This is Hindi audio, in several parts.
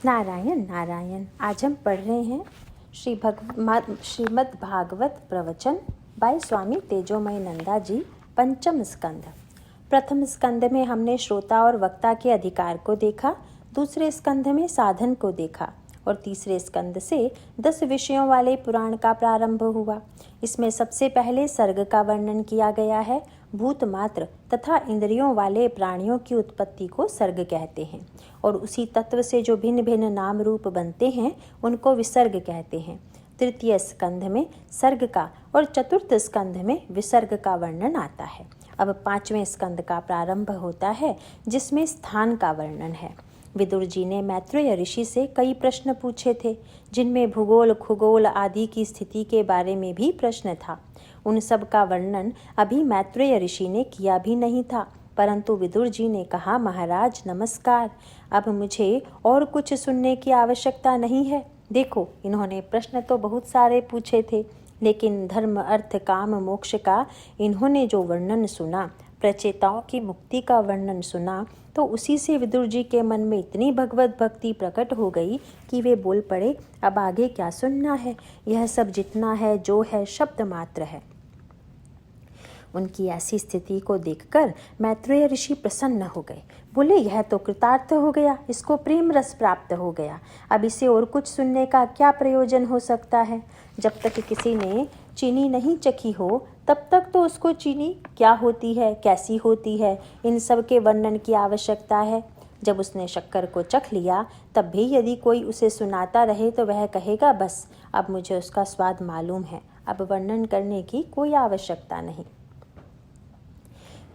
नारायण नारायण। आज हम पढ़ रहे हैं श्रीमद् भागवत प्रवचन बाय स्वामी तेजोमय नंदा जी, पंचम स्कंद। प्रथम स्कंद में हमने श्रोता और वक्ता के अधिकार को देखा, दूसरे स्कंद में साधन को देखा और तीसरे स्कंद से 10 विषयों वाले पुराण का प्रारंभ हुआ। इसमें सबसे पहले सर्ग का वर्णन किया गया है। भूत मात्र तथा इंद्रियों वाले प्राणियों की उत्पत्ति को सर्ग कहते हैं और उसी तत्व से जो भिन्न भिन्न नाम रूप बनते हैं उनको विसर्ग कहते हैं। तृतीय स्कंध में सर्ग का और चतुर्थ स्कंध में विसर्ग का वर्णन आता है। अब पांचवें स्कंद का प्रारंभ होता है जिसमें स्थान का वर्णन है। विदुर जी ने मैत्रेय ऋषि से कई प्रश्न पूछे थे, जिनमें भूगोल खगोल आदि की स्थिति के बारे में भी प्रश्न था। उन सब का वर्णन अभी मैत्रेय ऋषि ने किया भी नहीं था, परंतु विदुर जी ने कहा, महाराज नमस्कार, अब मुझे और कुछ सुनने की आवश्यकता नहीं है। देखो, इन्होंने प्रश्न तो बहुत सारे पूछे थे, लेकिन धर्म अर्थ काम मोक्ष का इन्होंने जो वर्णन सुना, प्रचेताओं की मुक्ति का वर्णन सुना, तो उसी से विदुर जी के मन में इतनी भगवत भक्ति प्रकट हो गई कि वे बोल पड़े, अब आगे क्या सुनना है, यह सब जितना है जो है शब्द मात्र है। उनकी ऐसी स्थिति को देखकर मैत्रेय ऋषि प्रसन्न हो गए। बोले, यह तो कृतार्थ हो गया, इसको प्रेम रस प्राप्त हो गया। अब इसे और कुछ सुनने का क्या प्रयोजन हो सकता है। जब तक किसी ने चीनी नहीं चखी हो तब तक तो उसको चीनी क्या होती है, कैसी होती है, इन सब के वर्णन की आवश्यकता है। जब उसने शक्कर को चख लिया तब भी यदि कोई उसे सुनाता रहे तो वह कहेगा, बस अब मुझे उसका स्वाद मालूम है, अब वर्णन करने की कोई आवश्यकता नहीं।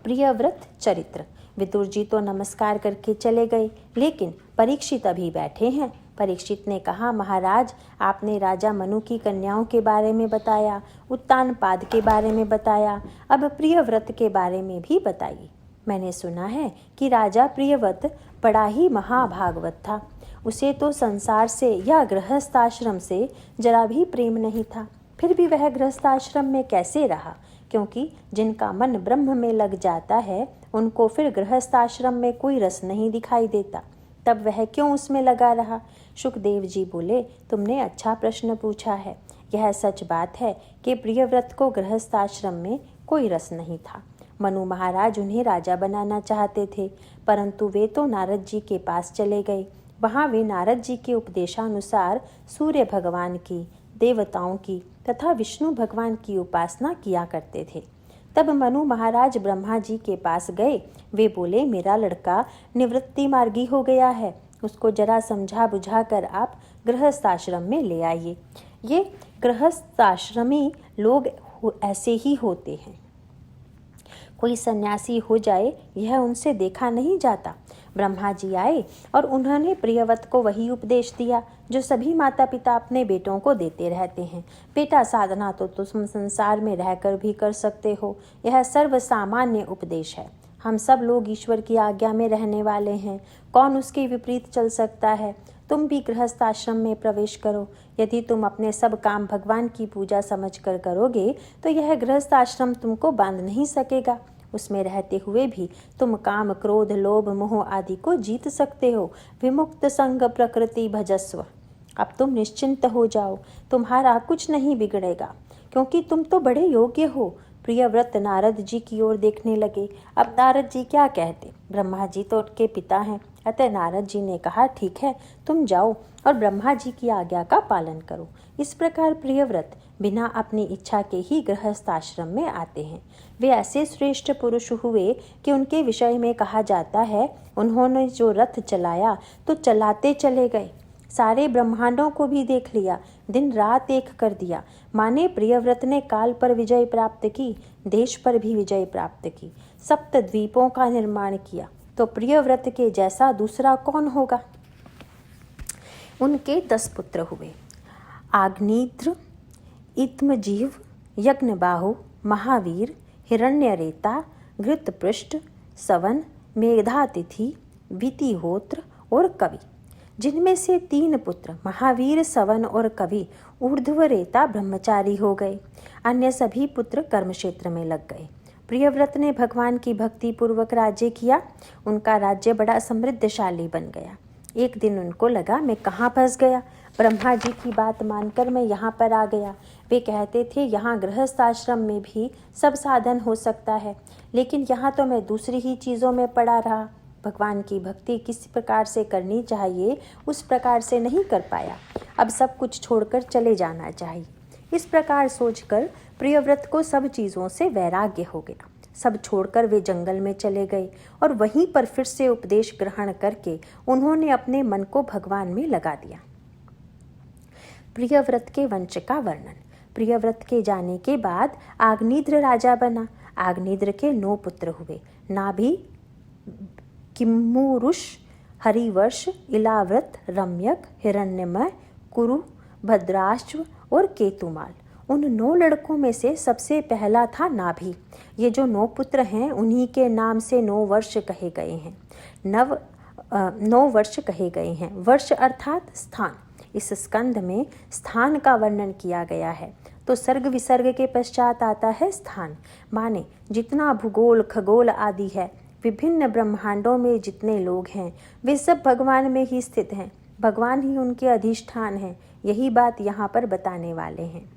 प्रियव्रत चरित्र। विदुर जी तो नमस्कार करके चले गए, लेकिन परीक्षित अभी बैठे हैं। परीक्षित ने कहा, महाराज, आपने राजा मनु की कन्याओं के बारे में बताया, उत्तानपाद के बारे में बताया, अब प्रियव्रत के बारे में भी बताइए। मैंने सुना है कि राजा प्रियव्रत बड़ा ही महाभागवत था। उसे तो संसार से या गृहस्थाश्रम से जरा भी प्रेम नहीं था, फिर भी वह गृहस्थाश्रम में कैसे रहा, क्योंकि जिनका मन ब्रह्म में लग जाता है उनको फिर गृहस्थाश्रम में कोई रस नहीं दिखाई देता, तब वह क्यों उसमें लगा रहा। शुकदेव जी बोले, तुमने अच्छा प्रश्न पूछा है। यह सच बात है कि प्रियव्रत को गृहस्थाश्रम में कोई रस नहीं था। मनु महाराज उन्हें राजा बनाना चाहते थे, परंतु वे तो नारद जी के पास चले गए। वहाँ वे नारद जी के उपदेशानुसार सूर्य भगवान की, देवताओं की तथा विष्णु भगवान की उपासना किया करते थे। तब मनु महाराज ब्रह्मा जी के पास गए। वे बोले, मेरा लड़का निवृत्ति मार्गी हो गया है, उसको जरा समझा बुझा कर आप गृहस्थाश्रम में ले आइए। ये गृहस्थाश्रमी लोग ऐसे ही होते हैं, कोई सन्यासी हो जाए यह उनसे देखा नहीं जाता। ब्रह्मा जी आए और उन्होंने प्रियव्रत को वही उपदेश दिया जो सभी माता पिता अपने बेटों को देते रहते हैं। बेटा, साधना तो तुम संसार में रहकर भी कर सकते हो, यह सर्वसामान्य उपदेश है। हम सब लोग ईश्वर की आज्ञा में रहने वाले हैं, कौन उसके विपरीत चल सकता है। तुम भी गृहस्थ आश्रम में प्रवेश करो। यदि तुम अपने सब काम भगवान की पूजा समझकर करोगे तो यह गृहस्थ आश्रम तुमको बांध नहीं सकेगा। उसमें रहते हुए भी तुम काम क्रोध लोभ मोह आदि को जीत सकते हो। विमुक्त संग प्रकृति भजस्व। अब तुम निश्चिंत हो जाओ, तुम्हारा कुछ नहीं बिगड़ेगा, क्योंकि तुम तो बड़े योग्य हो। प्रियव्रत नारद जी की ओर देखने लगे। अब नारद जी क्या कहते, ब्रह्मा जी तो उनके पिता हैं। अतः नारद जी ने कहा, ठीक है, तुम जाओ और ब्रह्मा जी की आज्ञा का पालन करो। इस प्रकार प्रियव्रत बिना अपनी इच्छा के ही गृहस्थ आश्रम में आते हैं। वे ऐसे श्रेष्ठ पुरुष हुए कि उनके विषय में कहा जाता है, उन्होंने जो रथ चलाया तो चलाते चले गए, सारे ब्रह्मांडों को भी देख लिया, दिन रात एक कर दिया। माने प्रियव्रत ने काल पर विजय प्राप्त की, देश पर भी विजय प्राप्त की, सप्त द्वीपों का निर्माण किया, तो प्रियव्रत के जैसा दूसरा कौन होगा। उनके 10 पुत्र हुए, आग्निद्र, इत्मजीव, यज्ञबाहु, महावीर, हिरण्यरेता, घृतपृष्ठ, सवन, मेधातिथि, वितिहोत्र और कवि। जिनमें से 3 पुत्र महावीर, सवन और कवि ऊर्ध्वरेता ब्रह्मचारी हो गए। अन्य सभी पुत्र कर्म क्षेत्र में लग गए। प्रियव्रत ने भगवान की भक्ति पूर्वक राज्य किया। उनका राज्य बड़ा समृद्धशाली बन गया। एक दिन उनको लगा मैं कहाँ फंस गया। ब्रह्मा जी की बात मानकर मैं यहाँ पर आ गया। वे कहते थे यहाँ गृहस्थ आश्रम में भी सब साधन हो सकता है, लेकिन यहाँ तो मैं दूसरी ही चीज़ों में पड़ा रहा। भगवान की भक्ति किस प्रकार से करनी चाहिए उस प्रकार से नहीं कर पाया। अब सब कुछ छोड़कर चले जाना चाहिए। इस प्रकार सोचकर प्रियव्रत को सब चीज़ों से वैराग्य हो गया। सब छोड़कर वे जंगल में चले गए और वहीं पर फिर से उपदेश ग्रहण करके उन्होंने अपने मन को भगवान में लगा दिया। प्रियव्रत के वंश का वर्णन। प्रियव्रत के जाने के बाद आग्निद्र राजा बना। आग्निद्र के 9 पुत्र हुए। नाभि, किम्मुरुष, हरिवर्ष, इलाव्रत, रम्यक, हिरण्यमय, कुरु, भद्राश्व और केतुमाल। उन 9 लड़कों में से सबसे पहला था नाभि। ये जो 9 पुत्र हैं उन्हीं के नाम से 9 वर्ष कहे गए हैं। 9 वर्ष कहे गए हैं। वर्ष अर्थात स्थान। इस स्कंध में स्थान का वर्णन किया गया है। तो सर्ग विसर्ग के पश्चात आता है स्थान। माने जितना भूगोल खगोल आदि है, विभिन्न ब्रह्मांडों में जितने लोग हैं वे सब भगवान में ही स्थित हैं। भगवान ही उनके अधिष्ठान हैं। यही बात यहाँ पर बताने वाले हैं।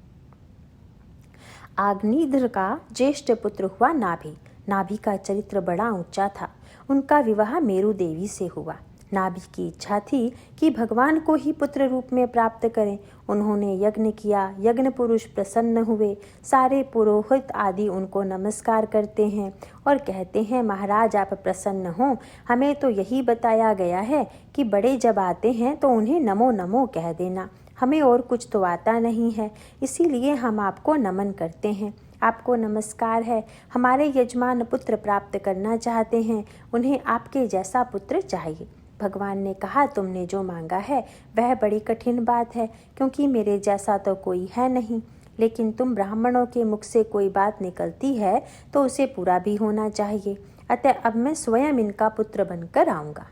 आग्निद्र का ज्येष्ठ पुत्र हुआ नाभि। नाभि का चरित्र बड़ा ऊंचा था। उनका विवाह मेरु देवी से हुआ। नाभि की इच्छा थी कि भगवान को ही पुत्र रूप में प्राप्त करें। उन्होंने यज्ञ किया। यज्ञ पुरुष प्रसन्न हुए। सारे पुरोहित आदि उनको नमस्कार करते हैं और कहते हैं महाराज आप प्रसन्न हो। हमें तो यही बताया गया है कि बड़े जब आते हैं तो उन्हें नमो नमो कह देना। हमें और कुछ तो आता नहीं है, इसीलिए हम आपको नमन करते हैं। आपको नमस्कार है। हमारे यजमान पुत्र प्राप्त करना चाहते हैं। उन्हें आपके जैसा पुत्र चाहिए। भगवान ने कहा तुमने जो मांगा है वह बड़ी कठिन बात है, क्योंकि मेरे जैसा तो कोई है नहीं। लेकिन तुम ब्राह्मणों के मुख से कोई बात निकलती है तो उसे पूरा भी होना चाहिए। अतः अब मैं स्वयं इनका पुत्र बनकर आऊँगा।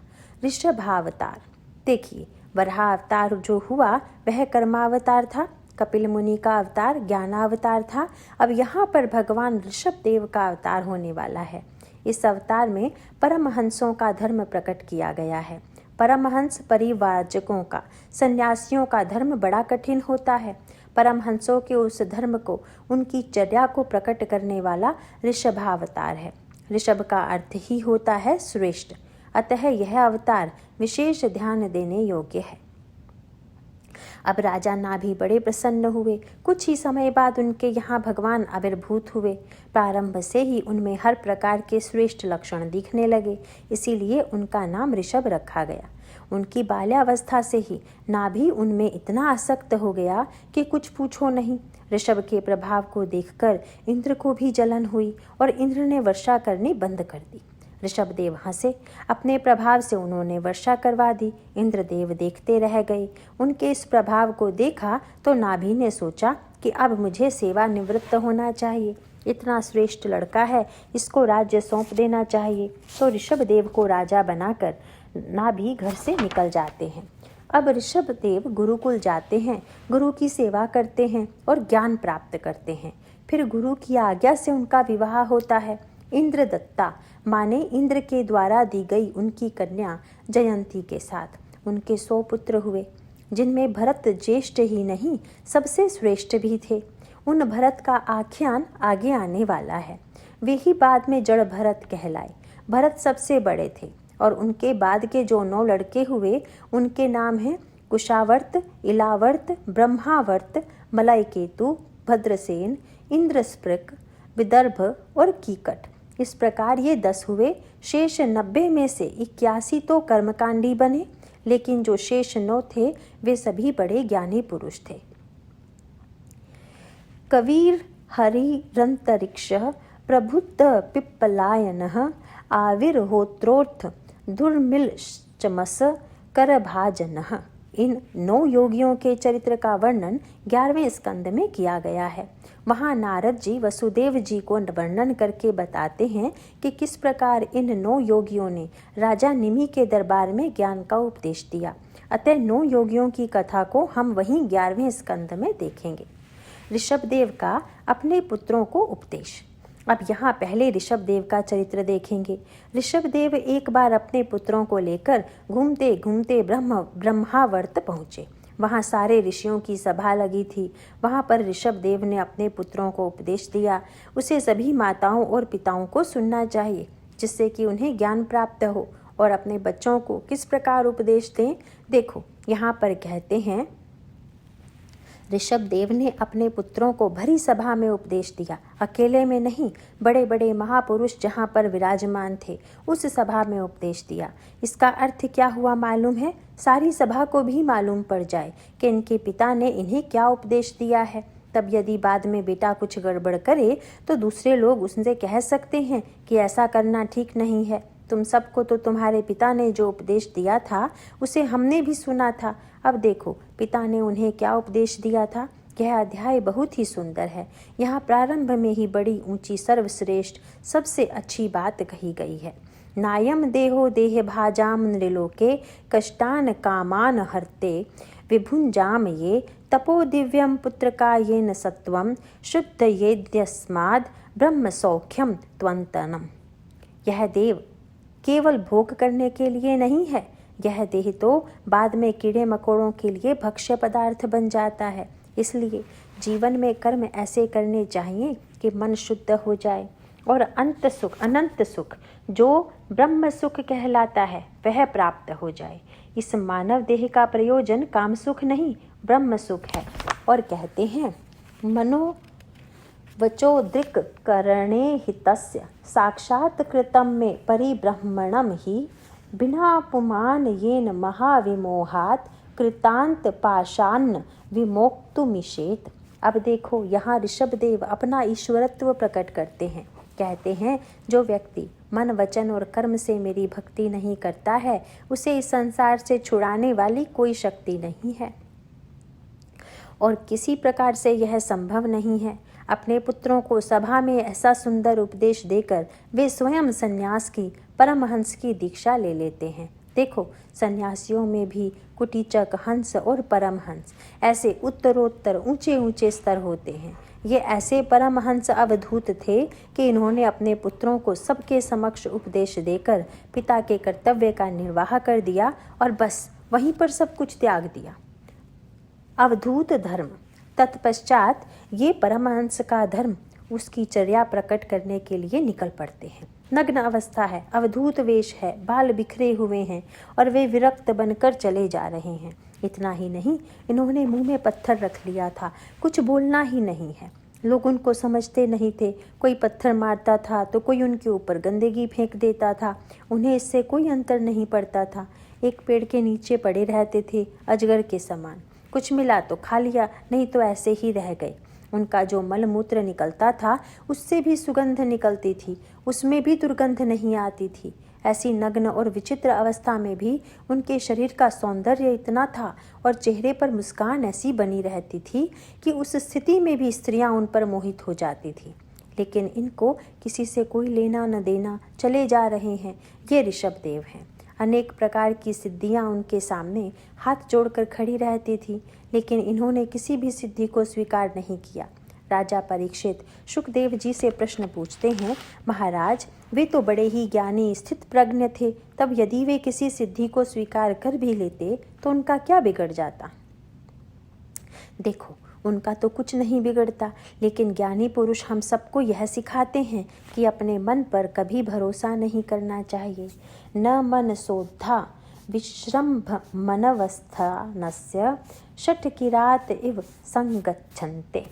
ऋषभावतार। देखिए, वराहावतार जो हुआ वह कर्मावतार था। कपिल मुनि का अवतार ज्ञानावतार था। अब यहाँ पर भगवान ऋषभ देव का अवतार होने वाला है। इस अवतार में परमहंसों का धर्म प्रकट किया गया है। परमहंस परिव्राजकों का, सन्यासियों का धर्म बड़ा कठिन होता है। परमहंसों के उस धर्म को, उनकी चर्या को प्रकट करने वाला ऋषभावतार है। ऋषभ का अर्थ ही होता है श्रेष्ठ। अतः यह अवतार विशेष ध्यान देने योग्य है। अब राजा नाभि बड़े प्रसन्न हुए। कुछ ही समय बाद उनके यहाँ भगवान आविर्भूत हुए। प्रारंभ से ही उनमें हर प्रकार के श्रेष्ठ लक्षण दिखने लगे, इसीलिए उनका नाम ऋषभ रखा गया। उनकी बाल्यावस्था से ही नाभि उनमें इतना आसक्त हो गया कि कुछ पूछो नहीं। ऋषभ के प्रभाव को देखकर इंद्र को भी जलन हुई और इंद्र ने वर्षा करनी बंद कर दी। ऋषभदेव हंसे। अपने प्रभाव से उन्होंने वर्षा करवा दी। इंद्रदेव देखते रह गए। उनके इस प्रभाव को देखा तो नाभि ने सोचा कि अब मुझे सेवा निवृत्त होना चाहिए। इतना श्रेष्ठ लड़का है, इसको राज्य सौंप देना चाहिए। तो ऋषभदेव को राजा बनाकर नाभि घर से निकल जाते हैं। अब ऋषभदेव गुरुकुल जाते हैं, गुरु की सेवा करते हैं और ज्ञान प्राप्त करते हैं। फिर गुरु की आज्ञा से उनका विवाह होता है। इंद्रदत्ता माने इंद्र के द्वारा दी गई उनकी कन्या जयंती के साथ उनके 100 पुत्र हुए, जिनमें भरत ज्येष्ठ ही नहीं सबसे श्रेष्ठ भी थे। उन भरत का आख्यान आगे आने वाला है। वे ही बाद में जड़ भरत कहलाए। भरत सबसे बड़े थे और उनके बाद के जो 9 लड़के हुए उनके नाम हैं कुशावर्त, इलावर्त, ब्रह्मावर्त, मलयकेतु, भद्रसेन, इंद्रस्पृक, विदर्भ और कीकट। इस प्रकार ये 10 हुए। शेष 90 में से 81 तो कर्मकांडी बने, लेकिन जो शेष 9 थे वे सभी बड़े ज्ञानी पुरुष थे। कवीर हरिरंतरिक्ष प्रबुद्ध पिप्पलायनः आविर्होत्रोर्थ दुर्मिल चमस करभाजनः। इन 9 योगियों के चरित्र का वर्णन 11वें स्कंद में किया गया है। वहाँ नारद जी वसुदेव जी को वर्णन करके बताते हैं कि किस प्रकार इन 9 योगियों ने राजा निमि के दरबार में ज्ञान का उपदेश दिया। अतः 9 योगियों की कथा को हम वहीं 11वें स्कंद में देखेंगे। ऋषभदेव का अपने पुत्रों को उपदेश। अब यहाँ पहले ऋषभदेव का चरित्र देखेंगे। ऋषभदेव एक बार अपने पुत्रों को लेकर घूमते घूमते ब्रह्मावर्त पहुँचे। वहाँ सारे ऋषियों की सभा लगी थी। वहाँ पर ऋषभदेव ने अपने पुत्रों को उपदेश दिया। उसे सभी माताओं और पिताओं को सुनना चाहिए, जिससे कि उन्हें ज्ञान प्राप्त हो। और अपने बच्चों को किस प्रकार उपदेश दें, देखो यहाँ पर कहते हैं, ऋषभदेव ने अपने पुत्रों को भरी सभा में उपदेश दिया। अकेले में नहीं, बड़े बड़े महापुरुष जहाँ पर विराजमान थे उस सभा में उपदेश दिया। इसका अर्थ क्या हुआ मालूम है? सारी सभा को भी मालूम पड़ जाए कि इनके पिता ने इन्हें क्या उपदेश दिया है। तब यदि बाद में बेटा कुछ गड़बड़ करे तो दूसरे लोग उससे कह सकते हैं कि ऐसा करना ठीक नहीं है। तुम सबको तो तुम्हारे पिता ने जो उपदेश दिया था उसे हमने भी सुना था। अब देखो पिता ने उन्हें क्या उपदेश दिया था। यह अध्याय बहुत ही सुंदर है। यहाँ प्रारंभ में ही बड़ी ऊंची सर्वश्रेष्ठ सबसे अच्छी बात कही गई है। नायम देहो देह भाजाम नृलोके कष्टान कामान हरते विभुंजाम ये तपो दिव्यम पुत्र का ये न सत्वम शुद्ध ये द्यस्माद ब्रह्म सौख्यम त्वंतनम। यह देव केवल भोग करने के लिए नहीं है। यह देह तो बाद में कीड़े मकोड़ों के लिए भक्ष्य पदार्थ बन जाता है। इसलिए जीवन में कर्म ऐसे करने चाहिए कि मन शुद्ध हो जाए और अनंत सुख जो ब्रह्म सुख कहलाता है वह प्राप्त हो जाए। इस मानव देह का प्रयोजन काम सुख नहीं ब्रह्म सुख है। और कहते हैं, मनो वचो दृक् करणे हितस्य साक्षात् कृतं मे परिब्रह्मणं हि बिना पुमान येन महाविमोहात् कृतांत पाषान्न विमोक्तुमिषेत्। अब देखो यहाँ ऋषभदेव अपना ईश्वरत्व प्रकट करते हैं। कहते हैं, जो व्यक्ति मन वचन और कर्म से मेरी भक्ति नहीं करता है उसे इस संसार से छुड़ाने वाली कोई शक्ति नहीं है और किसी प्रकार से यह संभव नहीं है। अपने पुत्रों को सभा में ऐसा सुंदर उपदेश देकर वे स्वयं सन्यास की परमहंस की दीक्षा ले लेते हैं। देखो सन्यासियों में भी कुटीचक, हंस और परमहंस ऐसे उत्तरोत्तर ऊंचे ऊंचे स्तर होते हैं। ये ऐसे परमहंस अवधूत थे कि इन्होंने अपने पुत्रों को सबके समक्ष उपदेश देकर पिता के कर्तव्य का निर्वाह कर दिया और बस वहीं पर सब कुछ त्याग दिया। अवधूत धर्म। तत्पश्चात ये परमहंस का धर्म उसकी चर्या प्रकट करने के लिए निकल पड़ते हैं। नग्न अवस्था है, अवधूत वेश है, बाल बिखरे हुए हैं और वे विरक्त बनकर चले जा रहे हैं। इतना ही नहीं, इन्होंने मुंह में पत्थर रख लिया था, कुछ बोलना ही नहीं है। लोग उनको समझते नहीं थे। कोई पत्थर मारता था तो कोई उनके ऊपर गंदगी फेंक देता था। उन्हें इससे कोई अंतर नहीं पड़ता था। एक पेड़ के नीचे पड़े रहते थे अजगर के समान। कुछ मिला तो खा लिया, नहीं तो ऐसे ही रह गए। उनका जो मलमूत्र निकलता था उससे भी सुगंध निकलती थी, उसमें भी दुर्गंध नहीं आती थी। ऐसी नग्न और विचित्र अवस्था में भी उनके शरीर का सौंदर्य इतना था और चेहरे पर मुस्कान ऐसी बनी रहती थी कि उस स्थिति में भी स्त्रियां उन पर मोहित हो जाती थी। लेकिन इनको किसी से कोई लेना न देना, चले जा रहे हैं। ये ऋषभदेव हैं। अनेक प्रकार की सिद्धियां उनके सामने हाथ जोड़कर खड़ी रहती थी, लेकिन इन्होंने किसी भी सिद्धि को स्वीकार नहीं किया। राजा परीक्षित शुकदेव जी से प्रश्न पूछते हैं, महाराज वे तो बड़े ही ज्ञानी स्थित प्रज्ञ थे, तब यदि वे किसी सिद्धि को स्वीकार कर भी लेते तो उनका क्या बिगड़ जाता? देखो उनका तो कुछ नहीं बिगड़ता, लेकिन ज्ञानी पुरुष हम सबको यह सिखाते हैं कि अपने मन पर कभी भरोसा नहीं करना चाहिए। न मन शोद्धा विश्रम्भ मनवस्थानस्य षट्किरात इव संगच्छन्ते।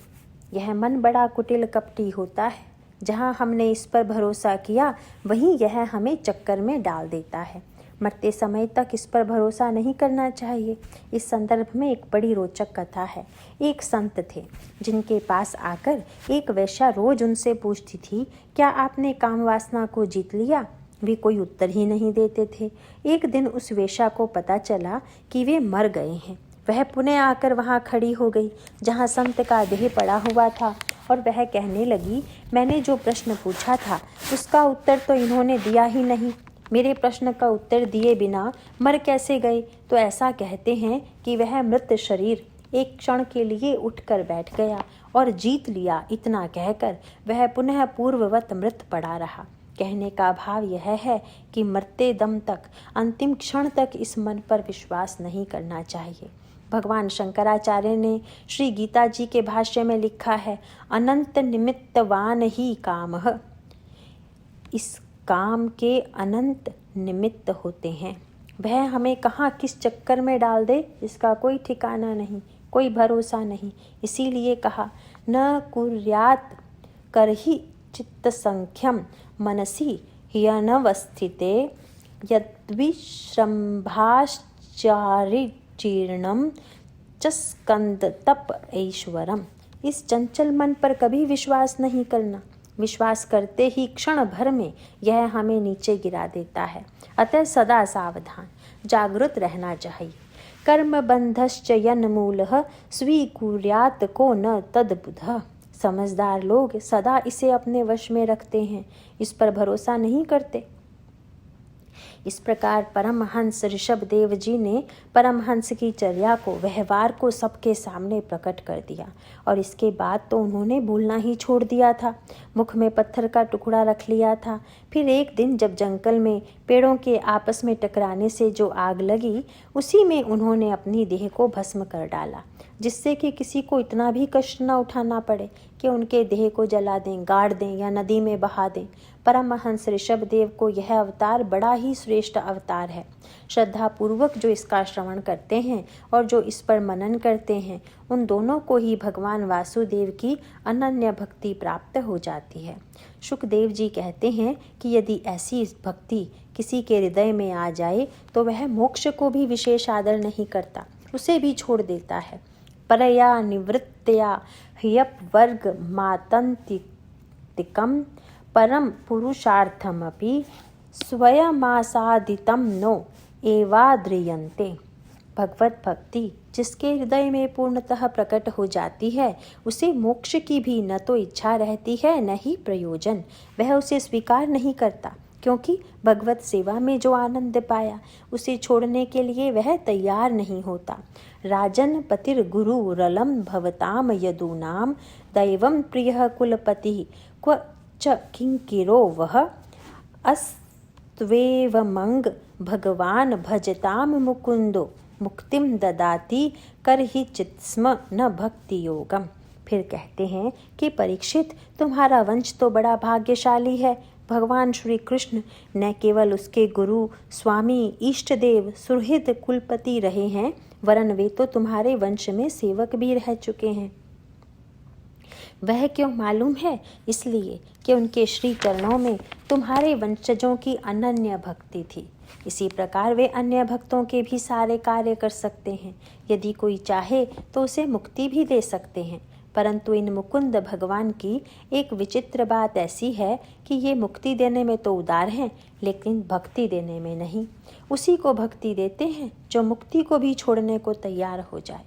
यह मन बड़ा कुटिल कपटी होता है। जहाँ हमने इस पर भरोसा किया वहीं यह हमें चक्कर में डाल देता है। मरते समय तक इस पर भरोसा नहीं करना चाहिए। इस संदर्भ में एक बड़ी रोचक कथा है। एक संत थे जिनके पास आकर एक वेश्या रोज उनसे पूछती थी, क्या आपने काम वासना को जीत लिया? वे कोई उत्तर ही नहीं देते थे। एक दिन उस वेश्या को पता चला कि वे मर गए हैं। वह पुनः आकर वहाँ खड़ी हो गई जहाँ संत का देह पड़ा हुआ था और वह कहने लगी, मैंने जो प्रश्न पूछा था उसका उत्तर तो इन्होंने दिया ही नहीं। मेरे प्रश्न का उत्तर दिए बिना मर कैसे गए? तो ऐसा कहते हैं कि वह मृत शरीर एक क्षण के लिए उठकर बैठ गया और जीत लिया, इतना कहकर वह पुनः पूर्ववत मृत पड़ा रहा। कहने का भाव यह है कि मरते दम तक, अंतिम क्षण तक इस मन पर विश्वास नहीं करना चाहिए। भगवान शंकराचार्य ने श्री गीता जी के भाष्य में लिखा है, अनंत निमित्तवान ही कामः। इस काम के अनंत निमित्त होते हैं। वह हमें कहाँ किस चक्कर में डाल दे इसका कोई ठिकाना नहीं, कोई भरोसा नहीं। इसीलिए कहा, न कुर्यात् करहि चित्त संख्यम मनसि ह्यनवस्थिते यद्विश्रम्भाश्चारिचीर्णं च स्कंद तप ऐश्वरम। इस चंचल मन पर कभी विश्वास नहीं करना। विश्वास करते ही क्षण भर में यह हमें नीचे गिरा देता है। अतः सदा सावधान, जागृत रहना चाहिए। कर्म बंधश्च यन्मूलः स्वीकुर्यात् को न तद्बुधः। समझदार लोग सदा इसे अपने वश में रखते हैं, इस पर भरोसा नहीं करते। इस प्रकार परमहंस ऋषभ देव जी ने परमहंस की चर्या को, व्यवहार को सबके सामने प्रकट कर दिया और इसके बाद तो उन्होंने भूलना ही छोड़ दिया था। मुख में पत्थर का टुकड़ा रख लिया था। फिर एक दिन जब जंगल में पेड़ों के आपस में टकराने से जो आग लगी, उसी में उन्होंने अपनी देह को भस्म कर डाला, जिससे कि किसी को इतना भी कष्ट न उठाना पड़े कि उनके देह को जला दें, गाड़ दें या नदी में बहा दें। परमहंस ऋषभ देव को यह अवतार बड़ा ही श्रेष्ठ अवतार है। श्रद्धा पूर्वक जो इसका श्रवण करते हैं और जो इस पर मनन करते हैं, उन दोनों को ही भगवान वासुदेव की अनन्य भक्ति प्राप्त हो जाती है। शुकदेव जी कहते हैं कि यदि ऐसी भक्ति किसी के हृदय में आ जाए तो वह मोक्ष को भी विशेष आदर नहीं करता, उसे भी छोड़ देता है। परया निवृत्तया ह्यपवर्ग मातन्तिकम परम पुरुषार्थमपि स्वयमासादितं नो एवाद्रियन्ते। भगवत भक्ति जिसके हृदय में पूर्णतः प्रकट हो जाती है, उसे मोक्ष की भी न तो इच्छा रहती है न ही प्रयोजन। वह उसे स्वीकार नहीं करता, क्योंकि भगवत सेवा में जो आनंद पाया उसे छोड़ने के लिए वह तैयार नहीं होता। राजन पतिर गुरु रलम भवताम यदूनाम दैवम प्रिय कुलपति क्व च किंकिरो वह अस्त्वेवमंग भगवान भजताम मुकुंदो मुक्तिम ददाति करहि चित्स्म न भक्ति योगम। फिर कहते हैं कि परीक्षित, तुम्हारा वंश तो बड़ा भाग्यशाली है। भगवान श्री कृष्ण न केवल उसके गुरु, स्वामी, इष्ट देव, सुहृद, कुलपति रहे हैं, वरन वे तो तुम्हारे वंश में सेवक भी रह चुके हैं। वह क्यों मालूम है? इसलिए कि उनके श्री चरणों में तुम्हारे वंशजों की अनन्य भक्ति थी। इसी प्रकार वे अन्य भक्तों के भी सारे कार्य कर सकते हैं। यदि कोई चाहे तो उसे मुक्ति भी दे सकते हैं। परंतु इन मुकुंद भगवान की एक विचित्र बात ऐसी है कि ये मुक्ति देने में तो उदार हैं, लेकिन भक्ति देने में नहीं। उसी को भक्ति देते हैं जो मुक्ति को भी छोड़ने को तैयार हो जाए।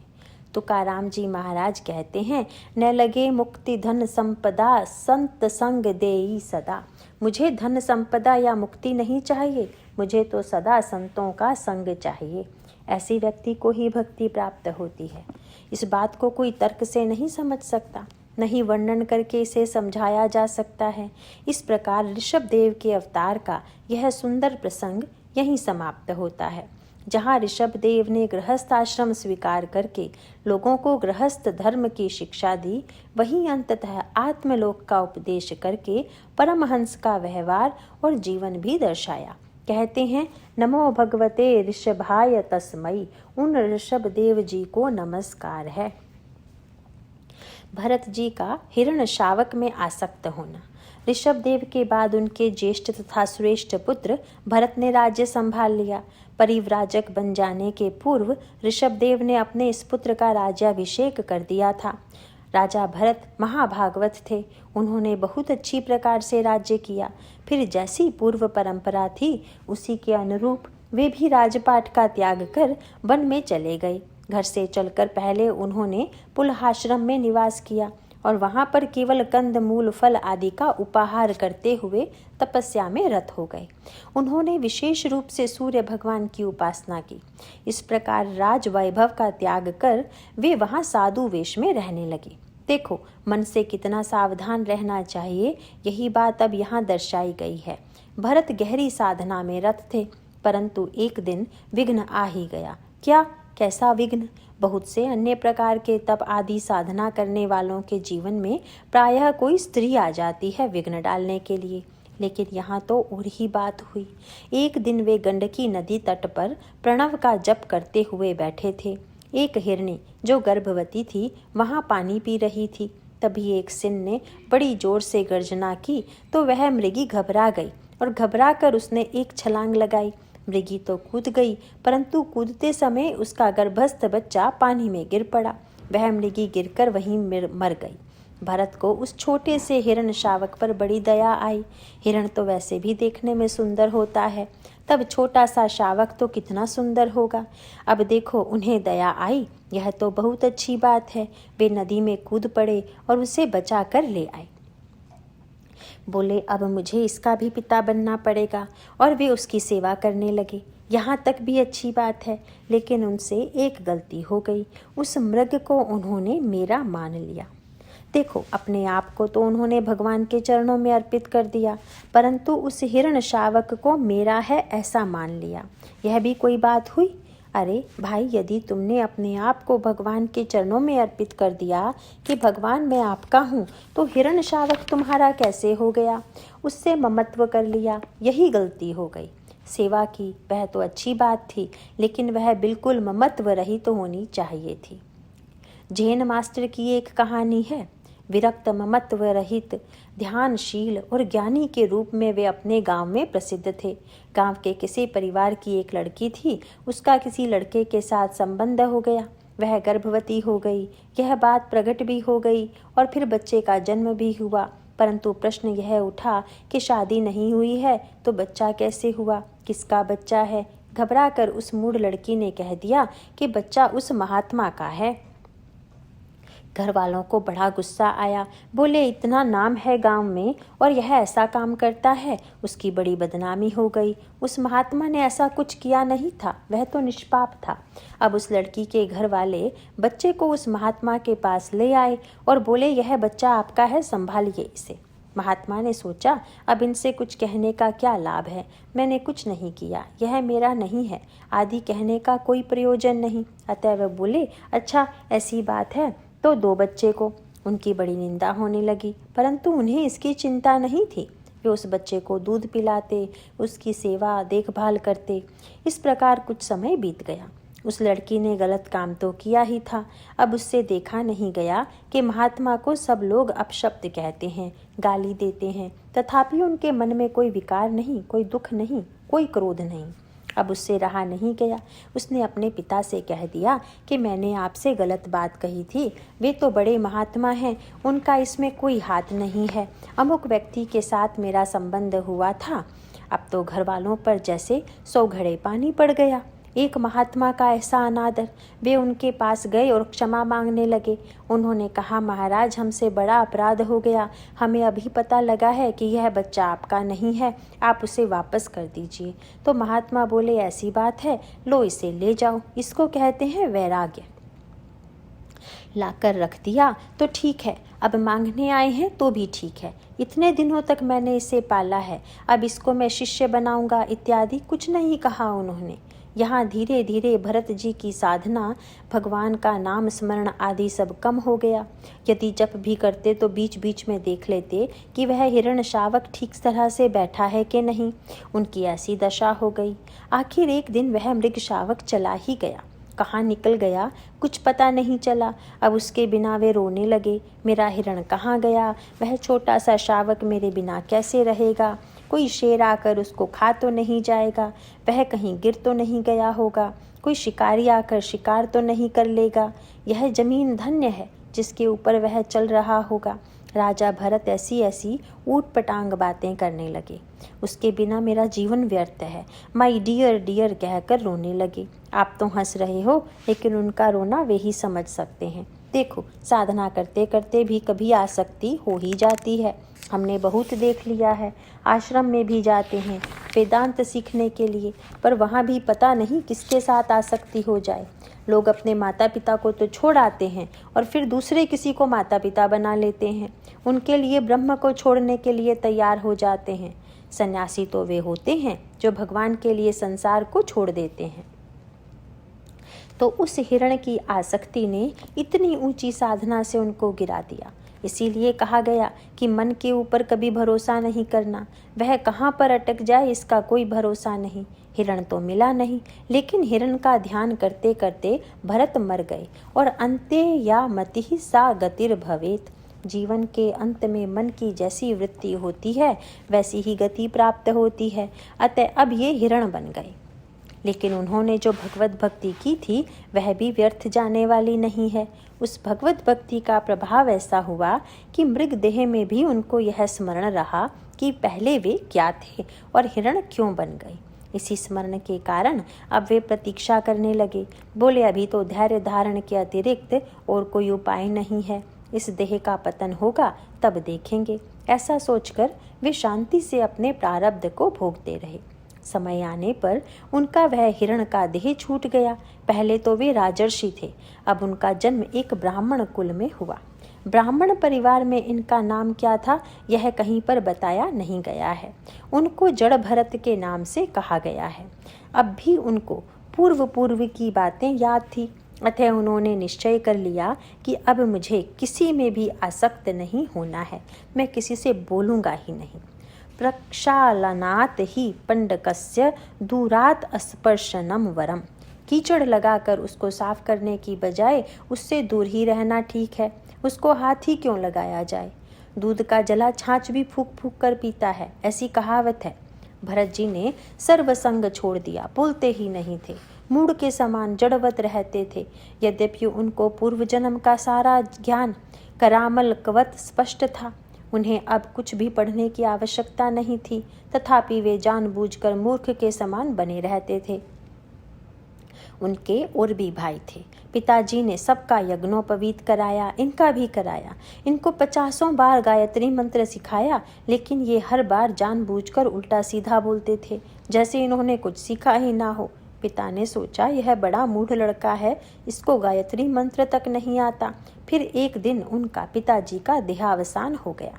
तुकाराम जी महाराज कहते हैं, न लगे मुक्ति धन संपदा संत संग देई सदा। मुझे धन संपदा या मुक्ति नहीं चाहिए, मुझे तो सदा संतों का संग चाहिए। ऐसी व्यक्ति को ही भक्ति प्राप्त होती है। इस बात को कोई तर्क से नहीं समझ सकता, नहीं वर्णन करके इसे समझाया जा सकता है। इस प्रकार ऋषभ देव के अवतार का यह सुंदर प्रसंग यहीं समाप्त होता है। जहाँ ऋषभ देव ने गृहस्थ आश्रम स्वीकार करके लोगों को गृहस्थ धर्म की शिक्षा दी, वहीं अंततः आत्मलोक का उपदेश करके परमहंस का व्यवहार और जीवन भी दर्शाया। कहते हैं, नमो भगवते ऋषभाय तस्मै। उन ऋषभ देव जी को नमस्कार है। भरत जी का हिरण शावक में आसक्त होना। ऋषभ देव के बाद उनके ज्येष्ठ तथा श्रेष्ठ पुत्र भरत ने राज्य संभाल लिया। परिव्राजक बन जाने के पूर्व ऋषभ देव ने अपने इस पुत्र का राज्याभिषेक कर दिया था। राजा भरत महाभागवत थे। उन्होंने बहुत अच्छी प्रकार से राज्य किया। फिर जैसी पूर्व परंपरा थी उसी के अनुरूप वे भी राजपाट का त्याग कर वन में चले गए। घर से चलकर पहले उन्होंने पुलहाश्रम में निवास किया और वहाँ पर केवल कंद मूल फल आदि का उपाहार करते हुए तपस्या में रत हो गए। उन्होंने विशेष रूप से सूर्य भगवान की उपासना की। इस प्रकार राज वैभव का त्याग कर वे वहाँ साधु वेश में रहने लगे। देखो मन से कितना सावधान रहना चाहिए, यही बात अब यहाँ दर्शाई गई है। भरत गहरी साधना में रत थे, परंतु एक दिन विघ्न आ ही गया। क्या? कैसा विघ्न? बहुत से अन्य प्रकार के तप आदि साधना करने वालों के जीवन में प्रायः कोई स्त्री आ जाती है विघ्न डालने के लिए, लेकिन यहाँ तो और ही बात हुई। एक दिन वे गंडकी नदी तट पर प्रणव का जप करते हुए बैठे थे। एक हिरणी जो गर्भवती थी वहाँ पानी पी रही थी। तभी एक सिंह ने बड़ी जोर से गर्जना की तो वह मृगी घबरा गई और घबरा कर उसने एक छलांग लगाई। मृगी तो कूद गई, परंतु कूदते समय उसका गर्भस्थ बच्चा पानी में गिर पड़ा। वह मृगी गिरकर वहीं मर गई। भरत को उस छोटे से हिरण शावक पर बड़ी दया आई। हिरण तो वैसे भी देखने में सुंदर होता है, तब छोटा सा शावक तो कितना सुंदर होगा। अब देखो उन्हें दया आई, यह तो बहुत अच्छी बात है। वे नदी में कूद पड़े और उसे बचा कर ले आए। बोले अब मुझे इसका भी पिता बनना पड़ेगा, और वे उसकी सेवा करने लगे। यहाँ तक भी अच्छी बात है, लेकिन उनसे एक गलती हो गई। उस मृग को उन्होंने मेरा मान लिया। देखो अपने आप को तो उन्होंने भगवान के चरणों में अर्पित कर दिया, परंतु उस हिरण शावक को मेरा है ऐसा मान लिया। यह भी कोई बात हुई? अरे भाई, यदि तुमने अपने आप को भगवान के चरणों में अर्पित कर दिया कि भगवान मैं आपका हूँ, तो हिरण शावक तुम्हारा कैसे हो गया? उससे ममत्व कर लिया, यही गलती हो गई। सेवा की वह तो अच्छी बात थी, लेकिन वह बिल्कुल ममत्व रहित तो होनी चाहिए थी। जैन मास्टर की एक कहानी है। विरक्त ममत्व रहित ध्यानशील और ज्ञानी के रूप में वे अपने गांव में प्रसिद्ध थे। गांव के किसी परिवार की एक लड़की थी, उसका किसी लड़के के साथ संबंध हो गया। वह गर्भवती हो गई, यह बात प्रकट भी हो गई और फिर बच्चे का जन्म भी हुआ। परंतु प्रश्न यह उठा कि शादी नहीं हुई है तो बच्चा कैसे हुआ, किसका बच्चा है? घबरा कर उस मूढ़ लड़की ने कह दिया कि बच्चा उस महात्मा का है। घर वालों को बड़ा गुस्सा आया। बोले इतना नाम है गांव में और यह ऐसा काम करता है, उसकी बड़ी बदनामी हो गई। उस महात्मा ने ऐसा कुछ किया नहीं था, वह तो निष्पाप था। अब उस लड़की के घर वाले बच्चे को उस महात्मा के पास ले आए और बोले यह बच्चा आपका है, संभालिए इसे। महात्मा ने सोचा अब इनसे कुछ कहने का क्या लाभ है, मैंने कुछ नहीं किया, यह मेरा नहीं है आदि कहने का कोई प्रयोजन नहीं। अतः वह बोले अच्छा ऐसी बात है तो दो बच्चे को। उनकी बड़ी निंदा होने लगी, परंतु उन्हें इसकी चिंता नहीं थी। वे उस बच्चे को दूध पिलाते, उसकी सेवा देखभाल करते। इस प्रकार कुछ समय बीत गया। उस लड़की ने गलत काम तो किया ही था। अब उससे देखा नहीं गया कि महात्मा को सब लोग अपशब्द कहते हैं, गाली देते हैं, तथापि उनके मन में कोई विकार नहीं, कोई दुख नहीं, कोई क्रोध नहीं। अब उससे रहा नहीं गया। उसने अपने पिता से कह दिया कि मैंने आपसे गलत बात कही थी, वे तो बड़े महात्मा हैं, उनका इसमें कोई हाथ नहीं है। अमुक व्यक्ति के साथ मेरा संबंध हुआ था। अब तो घर वालों पर जैसे 100 घड़े पानी पड़ गया। एक महात्मा का ऐसा अनादर। वे उनके पास गए और क्षमा मांगने लगे। उन्होंने कहा महाराज हमसे बड़ा अपराध हो गया, हमें अभी पता लगा है कि यह बच्चा आपका नहीं है, आप उसे वापस कर दीजिए। तो महात्मा बोले ऐसी बात है, लो इसे ले जाओ, इसको कहते हैं वैराग्य। लाकर रख दिया तो ठीक है, अब मांगने आए हैं तो भी ठीक है, इतने दिनों तक मैंने इसे पाला है, अब इसको मैं शिष्य बनाऊंगा इत्यादि कुछ नहीं कहा उन्होंने। यहाँ धीरे धीरे भरत जी की साधना, भगवान का नाम स्मरण आदि सब कम हो गया। यदि जप भी करते तो बीच बीच में देख लेते कि वह हिरण शावक ठीक तरह से बैठा है कि नहीं। उनकी ऐसी दशा हो गई। आखिर एक दिन वह मृग शावक चला ही गया, कहाँ निकल गया कुछ पता नहीं चला। अब उसके बिना वे रोने लगे, मेरा हिरण कहाँ गया, वह छोटा सा शावक मेरे बिना कैसे रहेगा, कोई शेर आकर उसको खा तो नहीं जाएगा, वह कहीं गिर तो नहीं गया होगा, कोई शिकारी आकर शिकार तो नहीं कर लेगा, यह जमीन धन्य है जिसके ऊपर वह चल रहा होगा। राजा भरत ऐसी ऐसी ऊट पटांग बातें करने लगे, उसके बिना मेरा जीवन व्यर्थ है, माई डियर डियर कहकर रोने लगे। आप तो हंस रहे हो, लेकिन उनका रोना वे ही समझ सकते हैं। देखो, साधना करते करते भी कभी आसक्ति हो ही जाती है। हमने बहुत देख लिया है। आश्रम में भी जाते हैं वेदांत सीखने के लिए, पर वहाँ भी पता नहीं किसके साथ आसक्ति हो जाए। लोग अपने माता पिता को तो छोड़ आते हैं और फिर दूसरे किसी को माता पिता बना लेते हैं। उनके लिए ब्रह्म को छोड़ने के लिए तैयार हो जाते हैं। सन्यासी तो वे होते हैं जो भगवान के लिए संसार को छोड़ देते हैं। तो उस हिरण की आसक्ति ने इतनी ऊंची साधना से उनको गिरा दिया। इसीलिए कहा गया कि मन के ऊपर कभी भरोसा नहीं करना। वह कहाँ पर अटक जाए इसका कोई भरोसा नहीं। हिरण तो मिला नहीं, लेकिन हिरण का ध्यान करते करते भरत मर गए और अंते या मति सा गतिर भवेत। जीवन के अंत में मन की जैसी वृत्ति होती है वैसी ही गति प्राप्त होती है। अतः अब ये हिरण बन गए। लेकिन उन्होंने जो भगवत भक्ति की थी वह भी व्यर्थ जाने वाली नहीं है। उस भगवत भक्ति का प्रभाव ऐसा हुआ कि मृग देह में भी उनको यह स्मरण रहा कि पहले वे क्या थे और हिरण क्यों बन गए। इसी स्मरण के कारण अब वे प्रतीक्षा करने लगे। बोले, अभी तो धैर्य धारण के अतिरिक्त और कोई उपाय नहीं है। इस देह का पतन होगा तब देखेंगे। ऐसा सोचकर वे शांति से अपने प्रारब्ध को भोगते रहे। समय आने पर उनका वह हिरण का देह छूट गया। पहले तो वे राजर्षि थे, अब उनका जन्म एक ब्राह्मण कुल में हुआ। ब्राह्मण परिवार में इनका नाम क्या था यह कहीं पर बताया नहीं गया है। उनको जड़ भरत के नाम से कहा गया है। अब भी उनको पूर्व की बातें याद थी। अतः उन्होंने निश्चय कर लिया कि अब मुझे किसी में भी आसक्त नहीं होना है। मैं किसी से बोलूँगा ही नहीं। प्रक्षालनात ही पंडकस्य दूरात अस्पर्शनम वरम। कीचड़ लगाकर उसको साफ करने की बजाय उससे दूर ही रहना ठीक है। उसको हाथ ही क्यों लगाया जाए। दूध का जला छाछ भी फूक फूक कर पीता है, ऐसी कहावत है। भरत जी ने सर्वसंग छोड़ दिया, बोलते ही नहीं थे, मूढ़ के समान जड़वत रहते थे। यद्यपि उनको पूर्व जन्म का सारा ज्ञान करामल कवत स्पष्ट था। उन्हें अब कुछ भी पढ़ने की आवश्यकता नहीं थी, तथापि वे जानबूझकर मूर्ख के समान बने रहते थे। उनके और भी भाई थे। पिताजी ने सबका यज्ञोपवीत कराया, इनका भी कराया। इनको 50 बार गायत्री मंत्र सिखाया, लेकिन ये हर बार जानबूझकर उल्टा सीधा बोलते थे, जैसे इन्होंने कुछ सीखा ही ना हो। पिता ने सोचा यह बड़ा मूढ़ लड़का है, इसको गायत्री मंत्र तक नहीं आता। फिर एक दिन उनका पिताजी का देहावसान हो गया।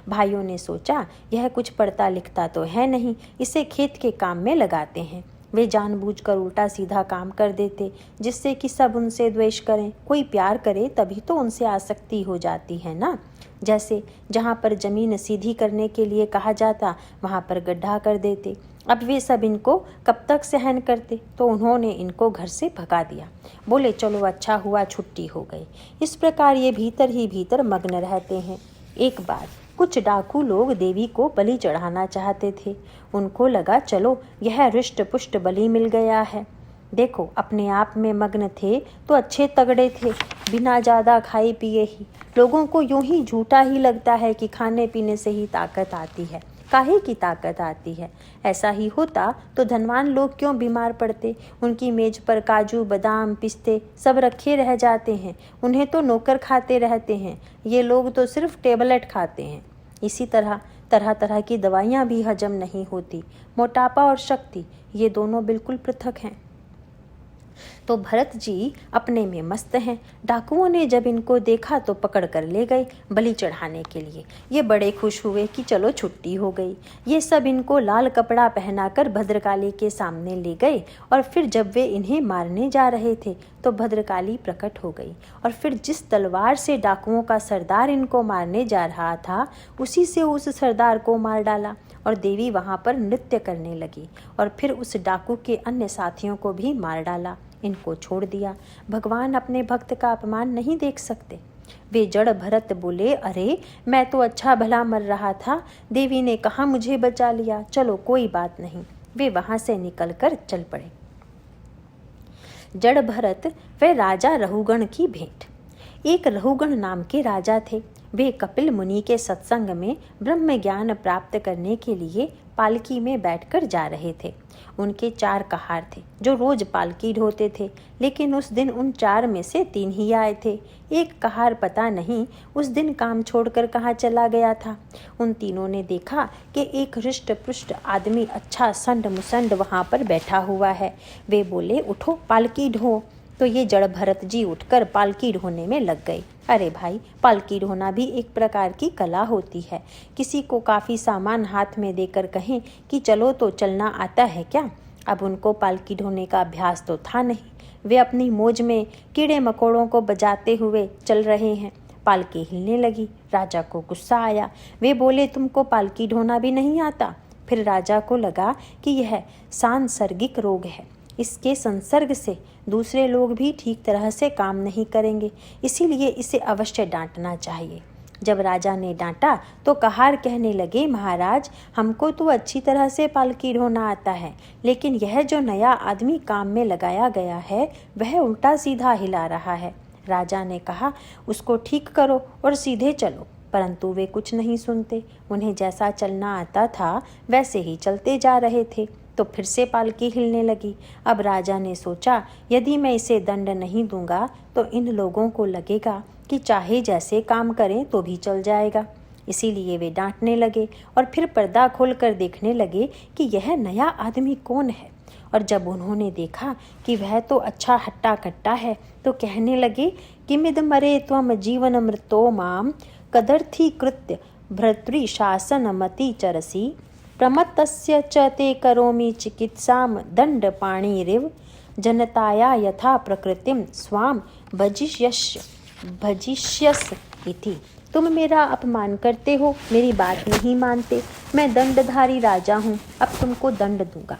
भाइयों ने सोचा यह कुछ पढ़ता लिखता तो है नहीं, इसे खेत के काम में लगाते हैं। वे जानबूझकर उल्टा सीधा काम कर देते, जिससे कि सब उनसे द्वेष करें। कोई प्यार करे तभी तो उनसे आसक्ति हो जाती है ना। जैसे जहाँ पर जमीन सीधी करने के लिए कहा जाता वहाँ पर गड्ढा कर देते। अब वे सब इनको कब तक सहन करते, तो उन्होंने इनको घर से भगा दिया। बोले, चलो अच्छा हुआ छुट्टी हो गई। इस प्रकार ये भीतर ही भीतर मग्न रहते हैं। एक बार कुछ डाकू लोग देवी को बलि चढ़ाना चाहते थे। उनको लगा चलो यह रिष्ट पुष्ट बलि मिल गया है। देखो, अपने आप में मग्न थे तो अच्छे तगड़े थे, बिना ज़्यादा खाए पिए ही। लोगों को यूं ही झूठा ही लगता है कि खाने पीने से ही ताकत आती है। काहे की ताकत आती है? ऐसा ही होता तो धनवान लोग क्यों बीमार पड़ते? उनकी मेज पर काजू बादाम पिस्ते सब रखे रह जाते हैं। उन्हें तो नौकर खाते रहते हैं, ये लोग तो सिर्फ टेबलेट खाते हैं। इसी तरह तरह तरह की दवाइयाँ भी हजम नहीं होती। मोटापा और शक्ति ये दोनों बिल्कुल पृथक हैं। तो भरत जी अपने में मस्त हैं। डाकुओं ने जब इनको देखा तो पकड़ कर ले गए बलि चढ़ाने के लिए। ये बड़े खुश हुए कि चलो छुट्टी हो गई। ये सब इनको लाल कपड़ा पहनाकर भद्रकाली के सामने ले गए और फिर जब वे इन्हें मारने जा रहे थे तो भद्रकाली प्रकट हो गई और फिर जिस तलवार से डाकुओं का सरदार इनको मारने जा रहा था उसी से उस सरदार को मार डाला और देवी वहाँ पर नृत्य करने लगी और फिर उस डाकू के अन्य साथियों को भी मार डाला। इनको छोड़ दिया। भगवान अपने भक्त का अपमान नहीं देख सकते। वे जड़ भरत बोले, अरे मैं तो अच्छा भला मर रहा था, देवी ने कहा मुझे बचा लिया, चलो कोई बात नहीं। वे वहां से निकलकर चल पड़े। जड़ भरत व राजा रहुगण की भेंट। एक रहुगण नाम के राजा थे। वे कपिल मुनि के सत्संग में ब्रह्म ज्ञान प्राप्त करने के लिए पालकी में बैठकर जा रहे थे। उनके 4 कहार थे जो रोज पालकी ढोते थे, लेकिन उस दिन उन 4 में से 3 ही आए थे। एक कहार पता नहीं उस दिन काम छोड़कर कहाँ चला गया था। उन तीनों ने देखा कि एक हृष्ट पुष्ट आदमी अच्छा संड मुसंड वहाँ पर बैठा हुआ है। वे बोले, उठो पालकी ढो। तो ये जड़ भरत जी उठकर पालकी ढोने में लग गए। अरे भाई, पालकी ढोना भी एक प्रकार की कला होती है। किसी को काफ़ी सामान हाथ में देकर कहें कि चलो तो चलना आता है क्या? अब उनको पालकी ढोने का अभ्यास तो था नहीं। वे अपनी मौज में कीड़े मकोड़ों को बजाते हुए चल रहे हैं। पालकी हिलने लगी। राजा को गुस्सा आया। वे बोले, तुमको पालकी ढोना भी नहीं आता? फिर राजा को लगा कि यह सांसर्गिक रोग है, इसके संसर्ग से दूसरे लोग भी ठीक तरह से काम नहीं करेंगे, इसीलिए इसे अवश्य डांटना चाहिए। जब राजा ने डांटा तो कहार कहने लगे, महाराज, हमको तो अच्छी तरह से पालकी ढोना आता है, लेकिन यह जो नया आदमी काम में लगाया गया है वह उल्टा सीधा हिला रहा है। राजा ने कहा, उसको ठीक करो और सीधे चलो, परंतु वे कुछ नहीं सुनते। उन्हें जैसा चलना आता था वैसे ही चलते जा रहे थे। तो फिर से पालकी हिलने लगी। अब राजा ने सोचा, यदि मैं इसे दंड नहीं दूंगा तो इन लोगों को लगेगा कि चाहे जैसे काम करें तो भी चल जाएगा। इसीलिए वे डांटने लगे और फिर पर्दा खोलकर देखने लगे कि यह नया आदमी कौन है। और जब उन्होंने देखा कि वह तो अच्छा हट्टा कट्टा है तो कहने लगे, किमिद मरे त्वम जीवन मृतो माम कदर्थी कृत्य भर्तृ शासनमति चरसी प्रमत्तस्य च ते करोमि चिकित्साम दंड पाणिरिव जनताया यथा प्रकृतिम स्वाम भजिष्यस इति। तुम मेरा अपमान करते हो, मेरी बात नहीं मानते। मैं दंडधारी राजा हूँ, अब तुमको दंड दूंगा।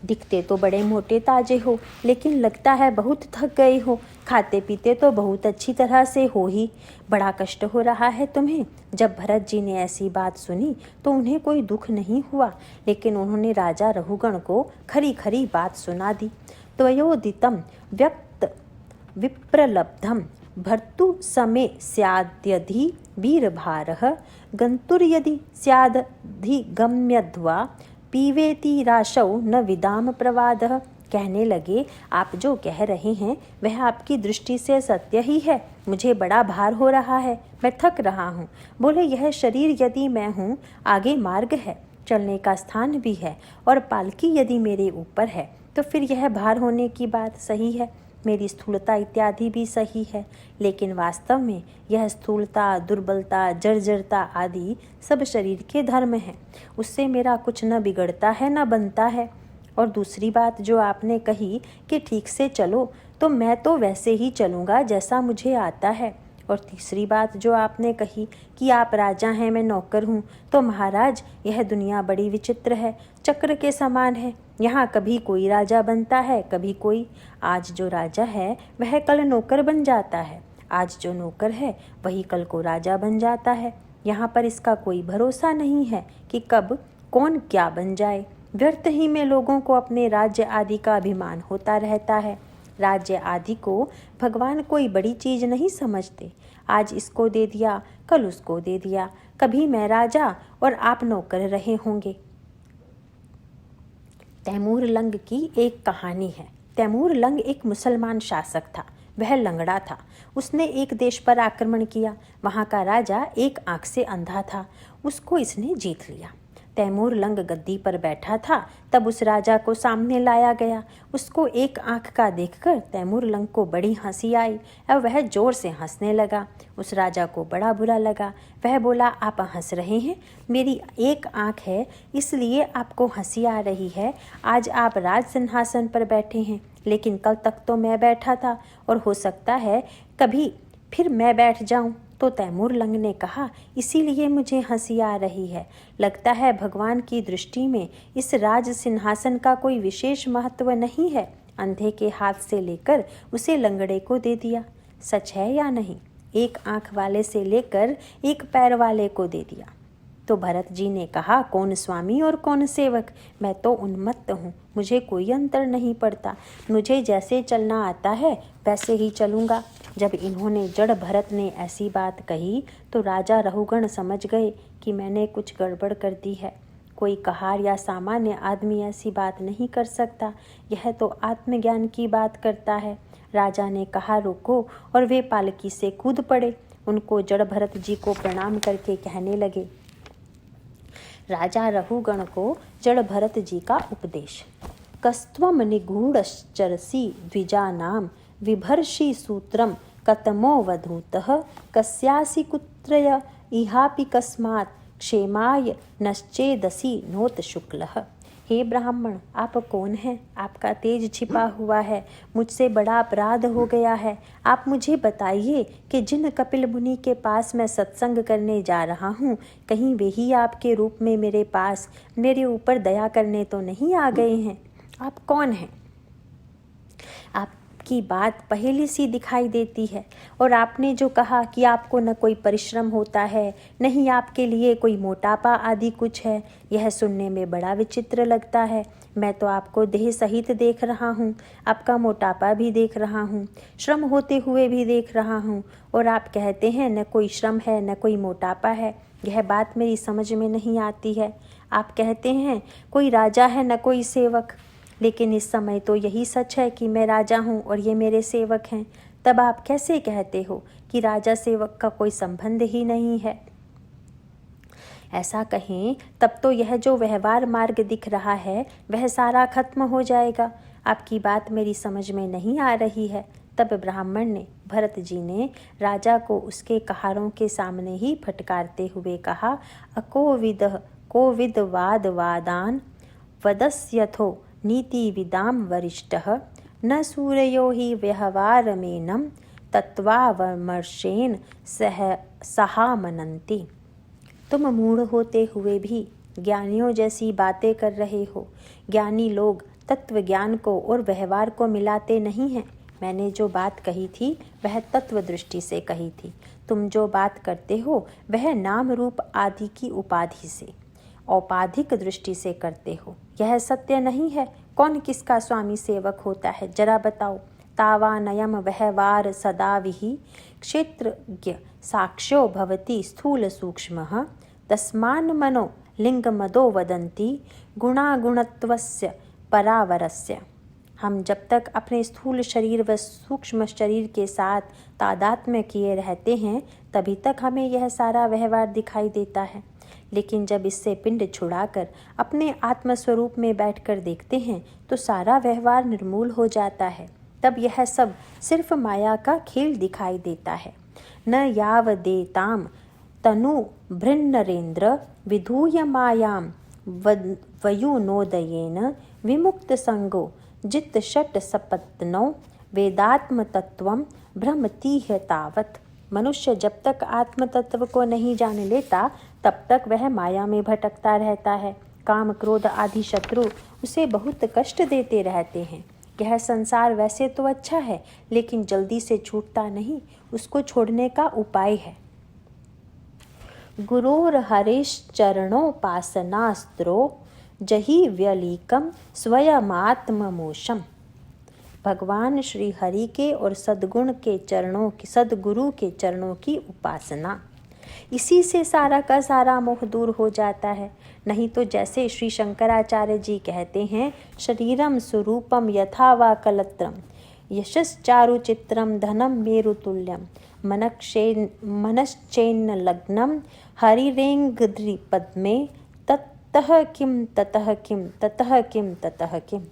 दिखते तो बड़े मोटे ताजे हो, लेकिन लगता है बहुत थक गए हो। खाते पीते तो बहुत अच्छी तरह से हो ही। बड़ा कष्ट हो रहा है तुम्हें। जब भरत जी ने ऐसी बात सुनी तो उन्हें कोई दुख नहीं हुआ, लेकिन उन्होंने राजा रहुगण को खरी खरी बात सुना दी। त्वयोदितं व्यक्त विप्रलब्धम भर्तु समे स्याद्यधि वीरभारः गन्तुर्यदि स्यादधिगम्यध्वा पीवेति राशौ न विदाम प्रवादः। कहने लगे, आप जो कह रहे हैं वह आपकी दृष्टि से सत्य ही है। मुझे बड़ा भार हो रहा है, मैं थक रहा हूँ। बोले, यह शरीर यदि मैं हूँ, आगे मार्ग है, चलने का स्थान भी है, और पालकी यदि मेरे ऊपर है तो फिर यह भार होने की बात सही है। मेरी स्थूलता इत्यादि भी सही है, लेकिन वास्तव में यह स्थूलता, दुर्बलता, जर्जरता आदि सब शरीर के धर्म हैं। उससे मेरा कुछ न बिगड़ता है न बनता है। और दूसरी बात जो आपने कही कि ठीक से चलो, तो मैं तो वैसे ही चलूँगा जैसा मुझे आता है। और तीसरी बात जो आपने कही कि आप राजा हैं, मैं नौकर हूँ, तो महाराज यह दुनिया बड़ी विचित्र है, चक्र के समान है। यहाँ कभी कोई राजा बनता है, कभी कोई। आज जो राजा है वह कल नौकर बन जाता है, आज जो नौकर है वही कल को राजा बन जाता है। यहाँ पर इसका कोई भरोसा नहीं है कि कब कौन क्या बन जाए। व्यर्थ ही में लोगों को अपने राज्य आदि का अभिमान होता रहता है। राज्य आदि को भगवान कोई बड़ी चीज नहीं समझते। आज इसको दे दिया, कल उसको दे दिया, कभी मैं राजा और आप नौकर रहे होंगे। तैमूर लंग की एक कहानी है। तैमूर लंग एक मुसलमान शासक था। वह लंगड़ा था। उसने एक देश पर आक्रमण किया। वहाँ का राजा एक आंख से अंधा था। उसको इसने जीत लिया। तैमूर लंग गद्दी पर बैठा था, तब उस राजा को सामने लाया गया। उसको एक आंख का देखकर तैमूर लंग को बड़ी हंसी आई और वह जोर से हंसने लगा। उस राजा को बड़ा बुरा लगा। वह बोला, आप हंस रहे हैं, मेरी एक आंख है इसलिए आपको हंसी आ रही है। आज आप राज सिंहासन पर बैठे हैं, लेकिन कल तक तो मैं बैठा था और हो सकता है कभी फिर मैं बैठ जाऊं। तो तैमूर लंग ने कहा, इसीलिए मुझे हंसी आ रही है। लगता है भगवान की दृष्टि में इस राज सिंहासन का कोई विशेष महत्व नहीं है। अंधे के हाथ से लेकर उसे लंगड़े को दे दिया। सच है या नहीं? एक आंख वाले से लेकर एक पैर वाले को दे दिया। तो भरत जी ने कहा, कौन स्वामी और कौन सेवक? मैं तो उन्मत्त हूँ, मुझे कोई अंतर नहीं पड़ता। मुझे जैसे चलना आता है वैसे ही चलूँगा। जब इन्होंने जड़ भरत ने ऐसी बात कही तो राजा रहुगण समझ गए कि मैंने कुछ गड़बड़ कर दी है। कोई कहार या सामान्य आदमी ऐसी बात नहीं कर सकता। यह तो आत्मज्ञान की बात करता है। राजा ने कहा रुको, और वे पालकी से कूद पड़े। उनको जड़ भरत जी को प्रणाम करके कहने लगे। राजा रघुगण को जड़ भरत जी का उपदेश। कस्त्वम निगूढ़श्चरसि द्विजानां विभर्षि सूत्रम कतमो वधूतः कस्यासि कुत्रय इहापि कस्मात् क्षेमाय नश्चेदसि नोत शुक्लः। हे ब्राह्मण, आप कौन हैं? आपका तेज छिपा हुआ है। मुझसे बड़ा अपराध हो गया है। आप मुझे बताइए कि जिन कपिल मुनि के पास मैं सत्संग करने जा रहा हूँ, कहीं वे ही आपके रूप में मेरे पास मेरे ऊपर दया करने तो नहीं आ गए हैं? आप कौन हैं? आपकी बात पहेली सी दिखाई देती है। और आपने जो कहा कि आपको न कोई परिश्रम होता है, न ही आपके लिए कोई मोटापा आदि कुछ है, यह सुनने में बड़ा विचित्र लगता है। मैं तो आपको देह सहित देख रहा हूँ, आपका मोटापा भी देख रहा हूँ, श्रम होते हुए भी देख रहा हूँ, और आप कहते हैं न कोई श्रम है न कोई मोटापा है। यह बात मेरी समझ में नहीं आती है। आप कहते हैं कोई राजा है न कोई सेवक, लेकिन इस समय तो यही सच है कि मैं राजा हूँ और ये मेरे सेवक हैं। तब आप कैसे कहते हो कि राजा सेवक का कोई संबंध ही नहीं है? ऐसा कहें तब तो यह जो व्यवहार मार्ग दिख रहा है वह सारा खत्म हो जाएगा। आपकी बात मेरी समझ में नहीं आ रही है। तब ब्राह्मण ने, भरत जी ने राजा को उसके कहारों के सामने ही फटकारते हुए कहा, कोविद वाद वादान वदस्यथो नीति विदाम वरिष्ठः न सूर्यो ही व्यवहारमेनं तत्वावमर्शेन सहामनन्ति। तुम मूढ़ होते हुए भी ज्ञानियों जैसी बातें कर रहे हो। ज्ञानी लोग तत्व ज्ञान को और व्यवहार को मिलाते नहीं हैं। मैंने जो बात कही थी वह तत्व दृष्टि से कही थी। तुम जो बात करते हो वह नाम रूप आदि की उपाधि से, औपाधिक दृष्टि से करते हो। यह सत्य नहीं है। कौन किसका स्वामी सेवक होता है, जरा बताओ। तावानयम व्यवहार सदा विहि क्षेत्रज्ञ साक्ष्यो भवति स्थूल सूक्ष्मः तस्मान् मनो लिंगमदो वदन्ति गुणागुणत्वस्य परावरस्य। हम जब तक अपने स्थूल शरीर व सूक्ष्म शरीर के साथ तादात्म्य किए रहते हैं तभी तक हमें यह सारा व्यवहार दिखाई देता है। लेकिन जब इससे पिंड छुड़ाकर अपने आत्मस्वरूप में बैठकर देखते हैं तो सारा व्यवहार निर्मूल हो जाता है। तब यह सब सिर्फ माया का खेल दिखाई देता है। न यावदेताम तनु भृन्नरेन्द्र विधूय मायां वयुनोदयेन विमुक्त संगो जित षट सपत्नो वेदात्म तत्वम भ्रमतीह तावत। मनुष्य जब तक आत्म तत्व को नहीं जान लेता तब तक वह माया में भटकता रहता है। काम क्रोध आदि शत्रु उसे बहुत कष्ट देते रहते हैं। यह संसार वैसे तो अच्छा है लेकिन जल्दी से छूटता नहीं, उसको छोड़ने का उपाय है। गुरोर हरेश्चरणोपासनास्त्रो जहि व्यलीकम स्वयमात्ममोशम। भगवान श्री हरि के और सद्गुरु के चरणों की उपासना, इसी से सारा का सारा मोह दूर हो जाता है। नहीं तो जैसे श्री शंकराचार्य जी कहते हैं, शरीरम स्वरूपम यथा वा कलत्रम यशश्चारु चित्रम धनम मेरुतुल्यम मनश्चेन्न लग्नम हरिरेंगद्रि पद्मे ततः किम ततः किम ततः किम ततः किम।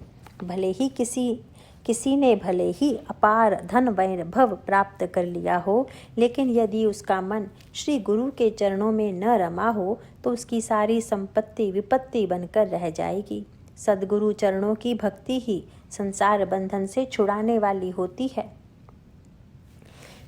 भले ही किसी ने भले ही अपार धन वैभव प्राप्त कर लिया हो, लेकिन यदि उसका मन श्री गुरु के चरणों में न रमा हो तो उसकी सारी संपत्ति विपत्ति बनकर रह जाएगी। सद्गुरु चरणों की भक्ति ही संसार बंधन से छुड़ाने वाली होती है।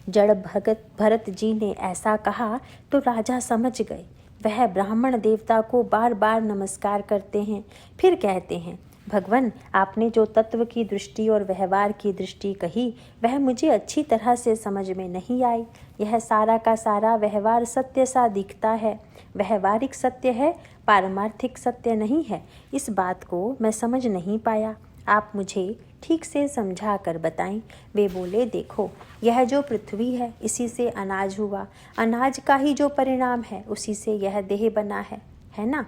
जड़ भरत जी ने ऐसा कहा तो राजा समझ गए। वह ब्राह्मण देवता को बार बार नमस्कार करते हैं, फिर कहते हैं, भगवान, आपने जो तत्व की दृष्टि और व्यवहार की दृष्टि कही वह मुझे अच्छी तरह से समझ में नहीं आई। यह सारा का सारा व्यवहार सत्य सा दिखता है, व्यवहारिक सत्य है, पारमार्थिक सत्य नहीं है। इस बात को मैं समझ नहीं पाया। आप मुझे ठीक से समझा कर बताएं। वे बोले, देखो, यह जो पृथ्वी है इसी से अनाज हुआ, अनाज का ही जो परिणाम है उसी से यह देह बना है ना।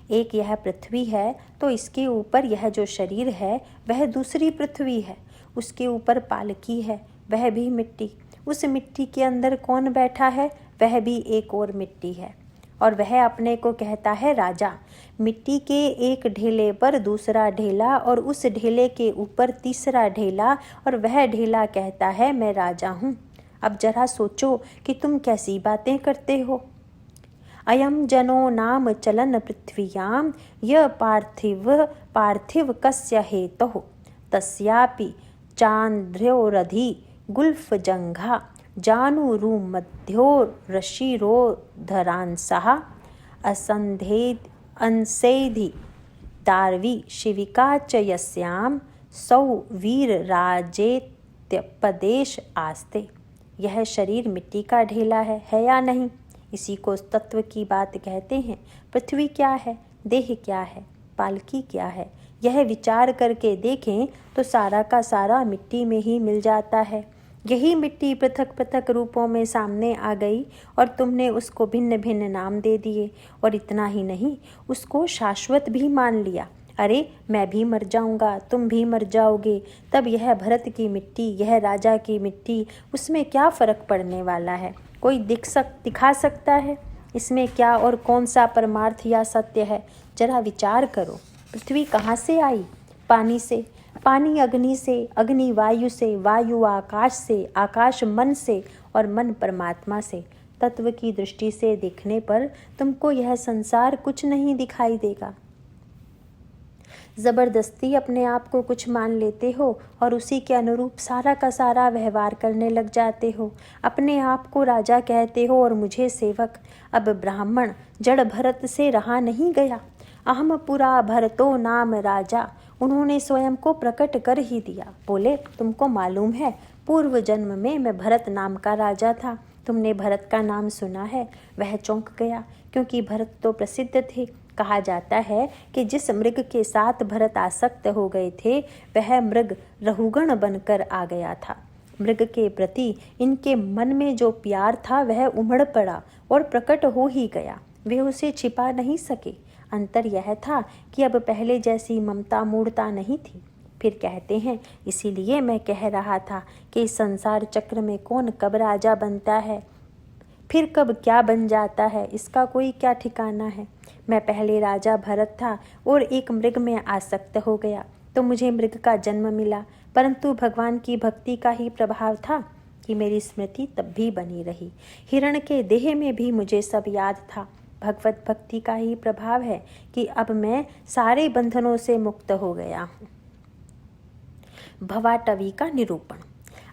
एक यह पृथ्वी है तो इसके ऊपर यह जो शरीर है वह दूसरी पृथ्वी है। उसके ऊपर पालकी है, वह भी मिट्टी। उस मिट्टी के अंदर कौन बैठा है, वह भी एक और मिट्टी है। और वह अपने को कहता है राजा। मिट्टी के एक ढेले पर दूसरा ढेला और उस ढेले के ऊपर तीसरा ढेला, और वह ढेला कहता है मैं राजा हूँ। अब जरा सोचो कि तुम कैसी बातें करते हो। अयम जनो नाम चलन पृथ्व्याम य पार्थिव कस्य हेतुः तस्यापि चांद्र्योरधि गुल्फ जंघा जानुरु मध्यो रशिरोधरांसः अंसेधि दार्वी शिविका च यस्याम सौ वीरराजेत्यपदेश आस्ते। यह शरीर मिट्टी का ढेला है या नहीं? इसी को तत्व की बात कहते हैं। पृथ्वी क्या है, देह क्या है, पालकी क्या है, यह विचार करके देखें तो सारा का सारा मिट्टी में ही मिल जाता है। यही मिट्टी पृथक पृथक रूपों में सामने आ गई और तुमने उसको भिन्न भिन्न नाम दे दिए। और इतना ही नहीं, उसको शाश्वत भी मान लिया। अरे मैं भी मर जाऊंगा, तुम भी मर जाओगे, तब यह भरत की मिट्टी, यह राजा की मिट्टी, उसमें क्या फर्क पड़ने वाला है? कोई दिखा सकता है इसमें क्या और कौन सा परमार्थ या सत्य है? जरा विचार करो। पृथ्वी कहाँ से आई? पानी से, पानी अग्नि से, अग्नि वायु से, वायु आकाश से, आकाश मन से और मन परमात्मा से। तत्व की दृष्टि से देखने पर तुमको यह संसार कुछ नहीं दिखाई देगा। ज़बरदस्ती अपने आप को कुछ मान लेते हो और उसी के अनुरूप सारा का सारा व्यवहार करने लग जाते हो। अपने आप को राजा कहते हो और मुझे सेवक। अब ब्राह्मण जड़ भरत से रहा नहीं गया। अहम पुरा भरतो नाम राजा, उन्होंने स्वयं को प्रकट कर ही दिया। बोले तुमको मालूम है, पूर्व जन्म में मैं भरत नाम का राजा था। तुमने भरत का नाम सुना है? वह चौंक गया, क्योंकि भरत तो प्रसिद्ध थे। कहा जाता है कि जिस मृग के साथ भरत आसक्त हो गए थे वह मृग रहुगण बनकर आ गया था। मृग के प्रति इनके मन में जो प्यार था वह उमड़ पड़ा और प्रकट हो ही गया। वे उसे छिपा नहीं सके। अंतर यह था कि अब पहले जैसी ममता मूढ़ता नहीं थी। फिर कहते हैं, इसीलिए मैं कह रहा था कि इस संसार चक्र में कौन कब राजा बनता है, फिर कब क्या बन जाता है, इसका कोई क्या ठिकाना है। मैं पहले राजा भरत था और एक मृग में आसक्त हो गया तो मुझे मृग का जन्म मिला, परंतु भगवान की भक्ति का ही प्रभाव था कि मेरी स्मृति तब भी बनी रही। हिरण के देह में भी मुझे सब याद था। भगवत भक्ति का ही प्रभाव है कि अब मैं सारे बंधनों से मुक्त हो गया हूँ। भवाटवी का निरूपण।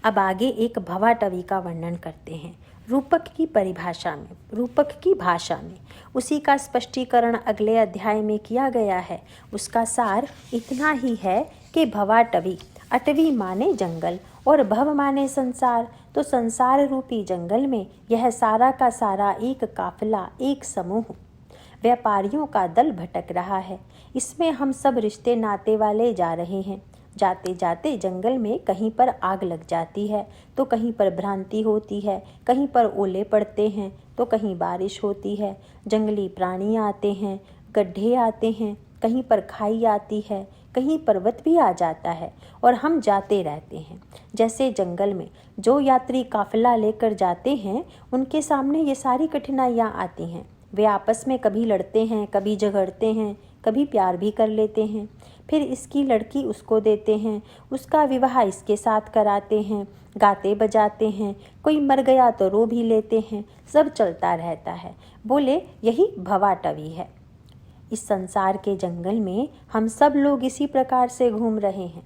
अब आगे एक भवाटवी का वर्णन करते हैं रूपक की परिभाषा में, रूपक की भाषा में। उसी का स्पष्टीकरण अगले अध्याय में किया गया है। उसका सार इतना ही है कि भवाटवी, अटवी माने जंगल और भव माने संसार। तो संसार रूपी जंगल में यह सारा का सारा एक काफिला, एक समूह व्यापारियों का दल भटक रहा है। इसमें हम सब रिश्ते नाते वाले जा रहे हैं। जाते जाते जंगल में कहीं पर आग लग जाती है तो कहीं पर भ्रांति होती है, कहीं पर ओले पड़ते हैं तो कहीं बारिश होती है। जंगली प्राणी आते हैं, गड्ढे आते हैं, कहीं पर खाई आती है, कहीं पर्वत भी आ जाता है और हम जाते रहते हैं। जैसे जंगल में जो यात्री काफिला लेकर जाते हैं उनके सामने ये सारी कठिनाइयाँ आती हैं। वे आपस में कभी लड़ते हैं, कभी झगड़ते हैं, कभी प्यार भी कर लेते हैं। फिर इसकी लड़की उसको देते हैं, उसका विवाह इसके साथ कराते हैं, गाते बजाते हैं, कोई मर गया तो रो भी लेते हैं। सब चलता रहता है। बोले यही भवाटवी है। इस संसार के जंगल में हम सब लोग इसी प्रकार से घूम रहे हैं।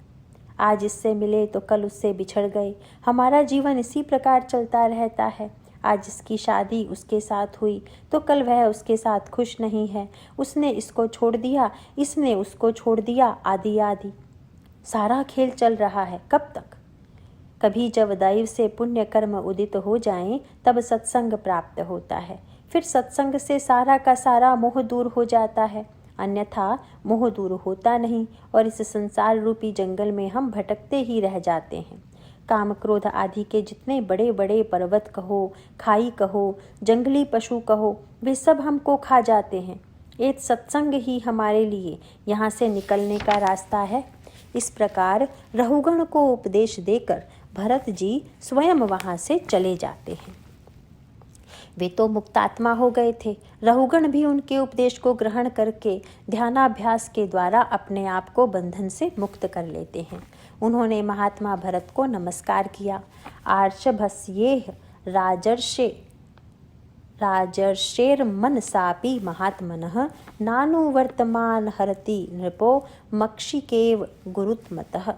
आज इससे मिले तो कल उससे बिछड़ गए। हमारा जीवन इसी प्रकार चलता रहता है। आज इसकी शादी उसके साथ हुई तो कल वह उसके साथ खुश नहीं है। उसने इसको छोड़ दिया, इसने उसको छोड़ दिया, आदि आदि। सारा खेल चल रहा है। कब तक? कभी जब दैव से पुण्य कर्म उदित हो जाएं तब सत्संग प्राप्त होता है। फिर सत्संग से सारा का सारा मोह दूर हो जाता है, अन्यथा मोह दूर होता नहीं और इस संसार रूपी जंगल में हम भटकते ही रह जाते हैं। काम क्रोध आदि के जितने बड़े बड़े पर्वत कहो, खाई कहो, जंगली पशु कहो, वे सब हमको खा जाते हैं। एक सत्संग ही हमारे लिए यहाँ से निकलने का रास्ता है। इस प्रकार रहुगण को उपदेश देकर भरत जी स्वयं वहाँ से चले जाते हैं। वे तो मुक्तात्मा हो गए थे। रहुगण भी उनके उपदेश को ग्रहण करके ध्यानाभ्यास के द्वारा अपने आप को बंधन से मुक्त कर लेते हैं। उन्होंने महात्मा भरत को नमस्कार किया। आर्षभस्येह राजर्षेर्मनसापि महात्मनः नानुवर्तमान हरति नृपो मक्षिकेव गुरुत्मतः।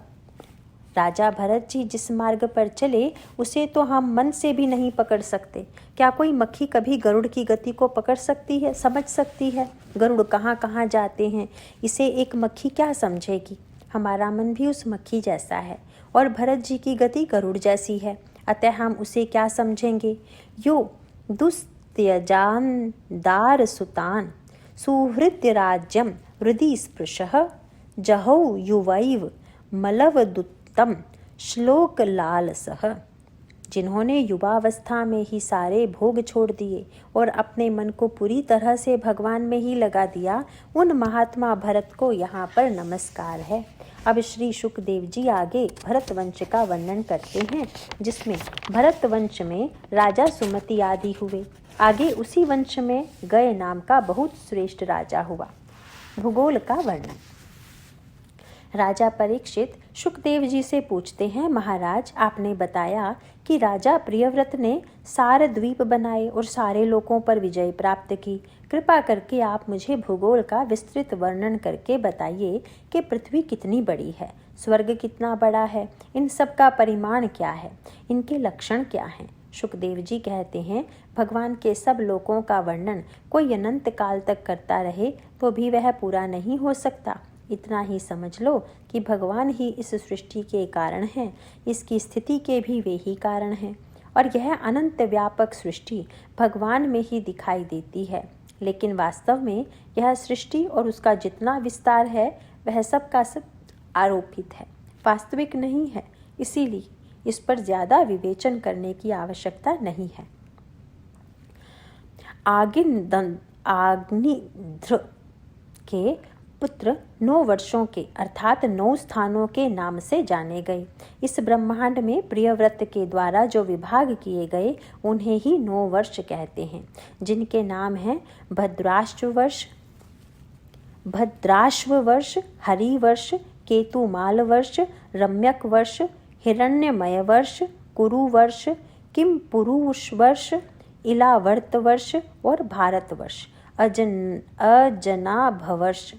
राजा भरत जी जिस मार्ग पर चले उसे तो हम मन से भी नहीं पकड़ सकते। क्या कोई मक्खी कभी गरुड़ की गति को पकड़ सकती है, समझ सकती है? गरुड़ कहाँ कहाँ जाते हैं, इसे एक मक्खी क्या समझेगी? हमारा मन भी उस मक्खी जैसा है और भरत जी की गति गरुड़ जैसी है, अतः हम उसे क्या समझेंगे? यो दुस्त्यजान दार सुतान सुहृत्य राज्यम हृदि स्पृशः जहौ युवैव मलवदुत तम श्लोक लालसः। जिन्होंने युवावस्था में ही सारे भोग छोड़ दिए और अपने मन को पूरी तरह से भगवान में ही लगा दिया, उन महात्मा भरत को यहाँ पर नमस्कार है। अब श्री सुखदेव जी आगे भरत वंश का वर्णन करते हैं, जिसमें भरत वंश में राजा सुमति आदि हुए। आगे उसी वंश में गय नाम का बहुत श्रेष्ठ राजा हुआ। भूगोल का वर्णन। राजा परीक्षित सुखदेव जी से पूछते हैं, महाराज आपने बताया कि राजा प्रियव्रत ने सार द्वीप बनाए और सारे लोगों पर विजय प्राप्त की। कृपा करके आप मुझे भूगोल का विस्तृत वर्णन करके बताइए कि पृथ्वी कितनी बड़ी है, स्वर्ग कितना बड़ा है, इन सब का परिमाण क्या है, इनके लक्षण क्या हैं। सुखदेव जी कहते हैं, भगवान के सब लोकों का वर्णन कोई अनंत काल तक करता रहे तो भी वह पूरा नहीं हो सकता। इतना ही समझ लो कि भगवान ही इस सृष्टि के कारण हैं, इसकी स्थिति के भी वे ही कारण हैं और यह अनंत व्यापक सृष्टि भगवान में ही दिखाई देती है। लेकिन वास्तव में यह सृष्टि और उसका जितना विस्तार है वह सब का सब आरोपित है, वास्तविक नहीं है। इसीलिए इस पर ज़्यादा विवेचन करने की आवश्यकता नहीं है। आग्निध्र के पुत्र 9 वर्षों के अर्थात 9 स्थानों के नाम से जाने गए। इस ब्रह्मांड में प्रियव्रत के द्वारा जो विभाग किए गए उन्हें ही 9 वर्ष कहते हैं, जिनके नाम हैं भद्राश्व वर्ष, हरि वर्ष, केतुमाल वर्ष, रम्यक वर्ष, हिरण्यमय वर्ष, कुरु वर्ष, किम पुरुष वर्ष, इलावर्त वर्ष और भारत वर्ष, अजनाभ वर्ष।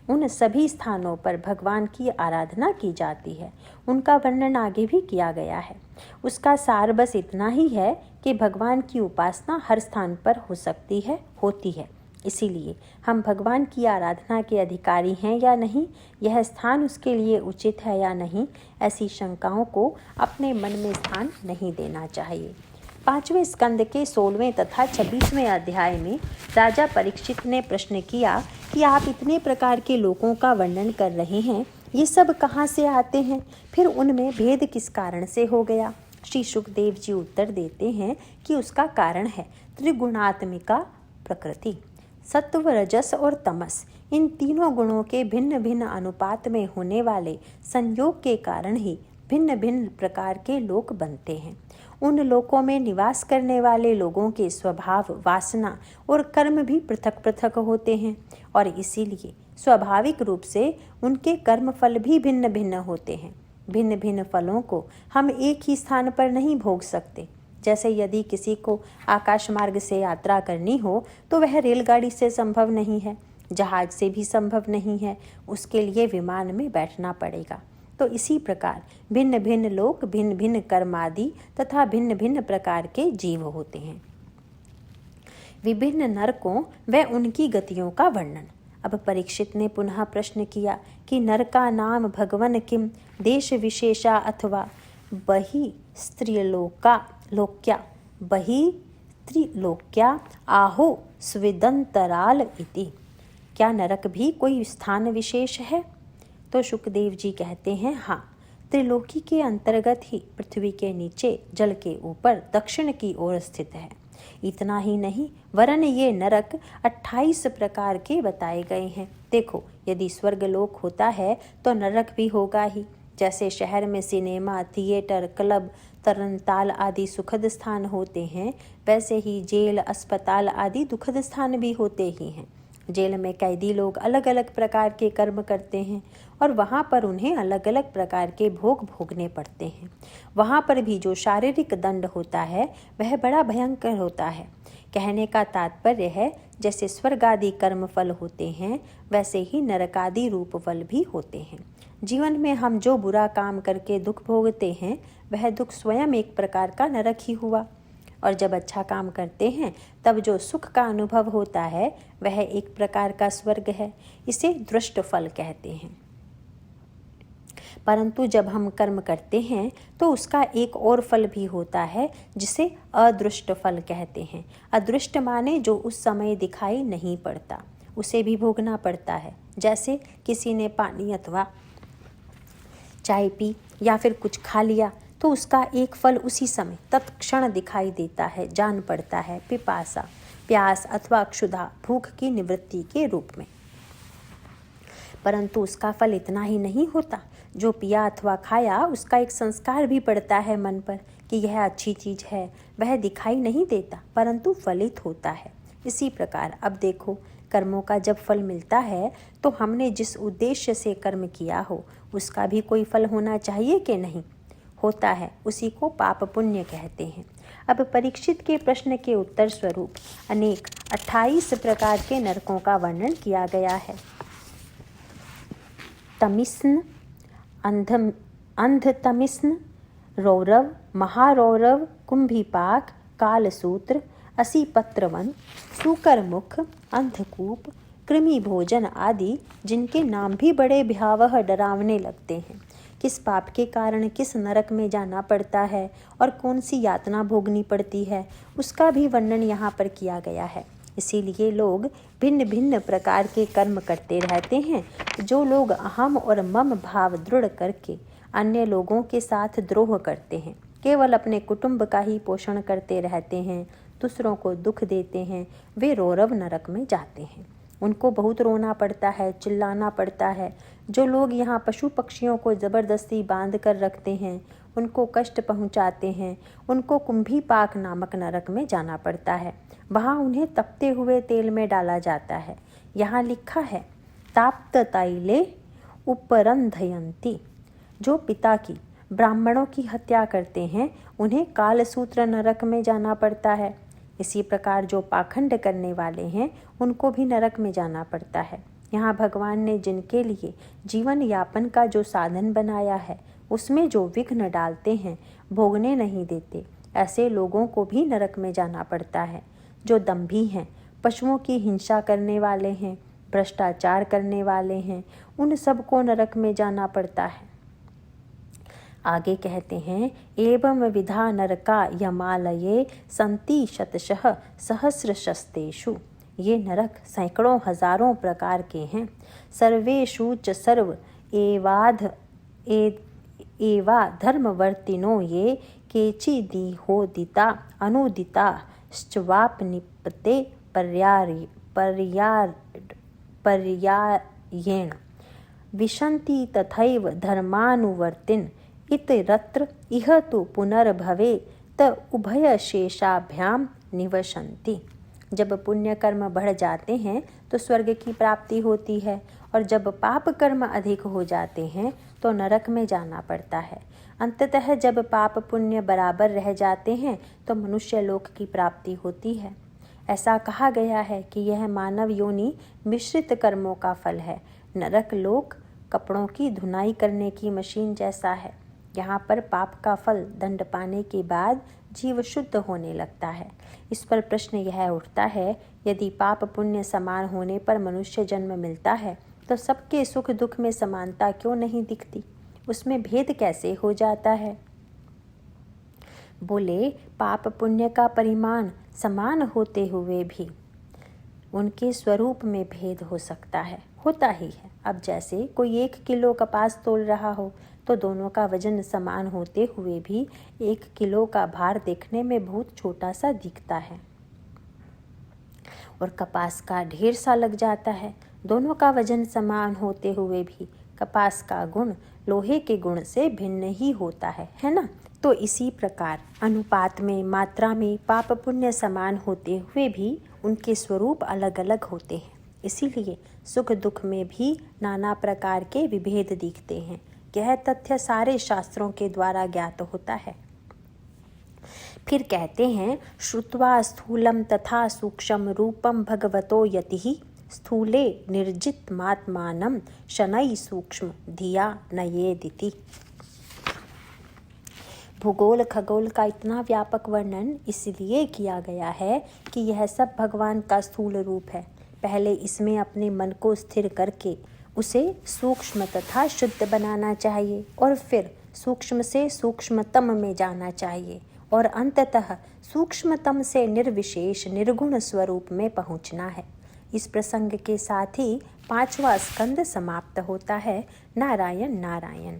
उन सभी स्थानों पर भगवान की आराधना की जाती है। उनका वर्णन आगे भी किया गया है। उसका सार बस इतना ही है कि भगवान की उपासना हर स्थान पर हो सकती है, होती है। इसीलिए हम भगवान की आराधना के अधिकारी हैं या नहीं, यह स्थान उसके लिए उचित है या नहीं, ऐसी शंकाओं को अपने मन में स्थान नहीं देना चाहिए। 5वें स्कंद के 16वें तथा 26वें अध्याय में राजा परीक्षित ने प्रश्न किया कि आप इतने प्रकार के लोगों का वर्णन कर रहे हैं, ये सब कहाँ से आते हैं, फिर उनमें भेद किस कारण से हो गया। श्री सुखदेव जी उत्तर देते हैं कि उसका कारण है त्रिगुणात्मिका प्रकृति। सत्व, रजस और तमस, इन तीनों गुणों के भिन्न भिन्न अनुपात में होने वाले संयोग के कारण ही भिन्न भिन्न प्रकार के लोक बनते हैं। उन लोकों में निवास करने वाले लोगों के स्वभाव, वासना और कर्म भी पृथक पृथक होते हैं और इसीलिए स्वाभाविक रूप से उनके कर्म फल भी भिन्न भिन्न होते हैं। भिन्न भिन्न फलों को हम एक ही स्थान पर नहीं भोग सकते। जैसे यदि किसी को आकाश मार्ग से यात्रा करनी हो तो वह रेलगाड़ी से संभव नहीं है, जहाज से भी संभव नहीं है, उसके लिए विमान में बैठना पड़ेगा। तो इसी प्रकार भिन्न भिन्न लोक, भिन्न भिन्न कर्म आदि तथा भिन्न भिन्न प्रकार के जीव होते हैं। विभिन्न नरकों व उनकी गतियों का वर्णन। अब परीक्षित ने पुनः प्रश्न किया कि नर का नाम भगवन किम देश विशेषा अथवा बहि स्त्रीलोक्या आहो स्विदंतराल इति। क्या नरक भी कोई स्थान विशेष है? तो सुखदेव जी कहते हैं, हाँ, त्रिलोकी के अंतर्गत ही पृथ्वी के नीचे जल के ऊपर दक्षिण की ओर स्थित है। इतना ही नहीं, वरन ये नरक 28 प्रकार के बताए गए हैं। देखो, यदि स्वर्गलोक होता है तो नरक भी होगा ही। जैसे शहर में सिनेमा, थिएटर, क्लब, तरणताल आदि सुखद स्थान होते हैं, वैसे ही जेल, अस्पताल आदि दुखद स्थान भी होते ही हैं। जेल में कैदी लोग अलग अलग प्रकार के कर्म करते हैं और वहाँ पर उन्हें अलग अलग प्रकार के भोग भोगने पड़ते हैं। वहाँ पर भी जो शारीरिक दंड होता है वह बड़ा भयंकर होता है। कहने का तात्पर्य है, जैसे स्वर्ग आदि कर्म फल होते हैं वैसे ही नरकादि रूप फल भी होते हैं। जीवन में हम जो बुरा काम करके दुख भोगते हैं वह दुख स्वयं एक प्रकार का नरक ही हुआ, और जब अच्छा काम करते हैं तब जो सुख का अनुभव होता है वह एक प्रकार का स्वर्ग है। इसे दृष्ट फल कहते हैं। परंतु जब हम कर्म करते हैं तो उसका एक और फल भी होता है जिसे अदृष्ट फल कहते हैं। अदृष्ट माने जो उस समय दिखाई नहीं पड़ता, उसे भी भोगना पड़ता है। जैसे किसी ने पानी अथवा चाय पी या फिर कुछ खा लिया तो उसका एक फल उसी समय तत्क्षण दिखाई देता है, जान पड़ता है, पिपासा, प्यास अथवा क्षुधा, भूख की निवृत्ति के रूप में। परंतु उसका फल इतना ही नहीं होता। जो पिया अथवा खाया उसका एक संस्कार भी पड़ता है मन पर कि यह अच्छी चीज है। वह दिखाई नहीं देता परंतु फलित होता है। इसी प्रकार अब देखो, कर्मों का जब फल मिलता है तो हमने जिस उद्देश्य से कर्म किया हो उसका भी कोई फल होना चाहिए कि नहीं? होता है। उसी को पाप पुण्य कहते हैं। अब परीक्षित के प्रश्न के उत्तर स्वरूप अनेक 28 प्रकार के नरकों का वर्णन किया गया है। तमिस्न, अंधतमिस्न, रौरव, महारौरव, कुंभीपाक, कालसूत्र, असीपत्रवन, सूकरमुख, अंधकूप, कृमि भोजन आदि, जिनके नाम भी बड़े भयावह डरावने लगते हैं। किस पाप के कारण किस नरक में जाना पड़ता है और कौन सी यातना भोगनी पड़ती है उसका भी वर्णन यहाँ पर किया गया है। इसीलिए लोग भिन्न भिन्न प्रकार के कर्म करते रहते हैं। जो लोग अहम और मम भाव दृढ़ करके अन्य लोगों के साथ द्रोह करते हैं, केवल अपने कुटुंब का ही पोषण करते रहते हैं, दूसरों को दुख देते हैं, वे रौरव नरक में जाते हैं। उनको बहुत रोना पड़ता है, चिल्लाना पड़ता है। जो लोग यहाँ पशु पक्षियों को ज़बरदस्ती बांध कर रखते हैं, उनको कष्ट पहुँचाते हैं, उनको कुंभीपाक नामक नरक में जाना पड़ता है। वहाँ उन्हें तपते हुए तेल में डाला जाता है। यहाँ लिखा है, ताप्त तैले उपरंधयंती। जो पिता की, ब्राह्मणों की हत्या करते हैं उन्हें कालसूत्र नरक में जाना पड़ता है। इसी प्रकार जो पाखंड करने वाले हैं उनको भी नरक में जाना पड़ता है। यहाँ भगवान ने जिनके लिए जीवन यापन का जो साधन बनाया है उसमें जो विघ्न डालते हैं, भोगने नहीं देते, ऐसे लोगों को भी नरक में जाना पड़ता है। जो दंभी हैं, पशुओं की हिंसा करने वाले हैं, भ्रष्टाचार करने वाले हैं, उन सबको नरक में जाना पड़ता है। आगे कहते हैं, एवं विधा नरका यमालये संति शतशः सहस्रशस्तेषु। ये नरक सैकड़ों हजारों प्रकार के हैं। सर्वेषु च सर्व एवा धर्मवर्तिनो ये केचिदिहोदिता अनुदिता श्चवापनिपते पर्यायेण विशन्ति तथैव धर्मानुवर्तिन इतरत्र इह तु पुनर्भवे त उभयशेषाभ्याम निवसन्ति। जब पुण्य कर्म बढ़ जाते हैं तो स्वर्ग की प्राप्ति होती है, और जब पाप कर्म अधिक हो जाते हैं तो नरक में जाना पड़ता है। अंततः जब पाप पुण्य बराबर रह जाते हैं तो मनुष्य लोक की प्राप्ति होती है। ऐसा कहा गया है कि यह मानव योनि मिश्रित कर्मों का फल है। नरक लोक कपड़ों की धुनाई करने की मशीन जैसा है। यहाँ पर पाप का फल दंड पाने के बाद जीव शुद्ध होने लगता है। इस पर प्रश्न यह उठता है, यदि पाप पुण्य समान होने पर मनुष्य जन्म मिलता है तो सबके सुख दुख में समानता क्यों नहीं दिखती? उसमें भेद कैसे हो जाता है? बोले, पाप पुण्य का परिमाण समान होते हुए भी उनके स्वरूप में भेद हो सकता है। होता ही है। अब जैसे कोई 1 किलो कपास तोल रहा हो तो दोनों का वजन समान होते हुए भी 1 किलो का भार देखने में बहुत छोटा सा दिखता है और कपास का ढेर सा लग जाता है। दोनों का वजन समान होते हुए भी कपास का गुण लोहे के गुण से भिन्न ही होता है ना। तो इसी प्रकार अनुपात में, मात्रा में पाप पुण्य समान होते हुए भी उनके स्वरूप अलग अलग होते हैं। इसीलिए सुख दुख में भी नाना प्रकार के विभेद दिखते हैं। यह तथ्य सारे शास्त्रों के द्वारा ज्ञात होता है। फिर कहते हैं, श्रुत्वा स्थूलम तथा सूक्ष्म रूपम भगवतो यतिः स्थूले निर्जितमात्मानं शनै सूक्ष्म धिया नयेदिति। भूगोल खगोल का इतना व्यापक वर्णन इसलिए किया गया है कि यह सब भगवान का स्थूल रूप है। पहले इसमें अपने मन को स्थिर करके उसे सूक्ष्म तथा शुद्ध बनाना चाहिए और फिर सूक्ष्म से सूक्ष्मतम में जाना चाहिए और अंततः सूक्ष्मतम से निर्विशेष निर्गुण स्वरूप में पहुंचना है। इस प्रसंग के साथ ही 5वां स्कंद समाप्त होता है। नारायण नारायण।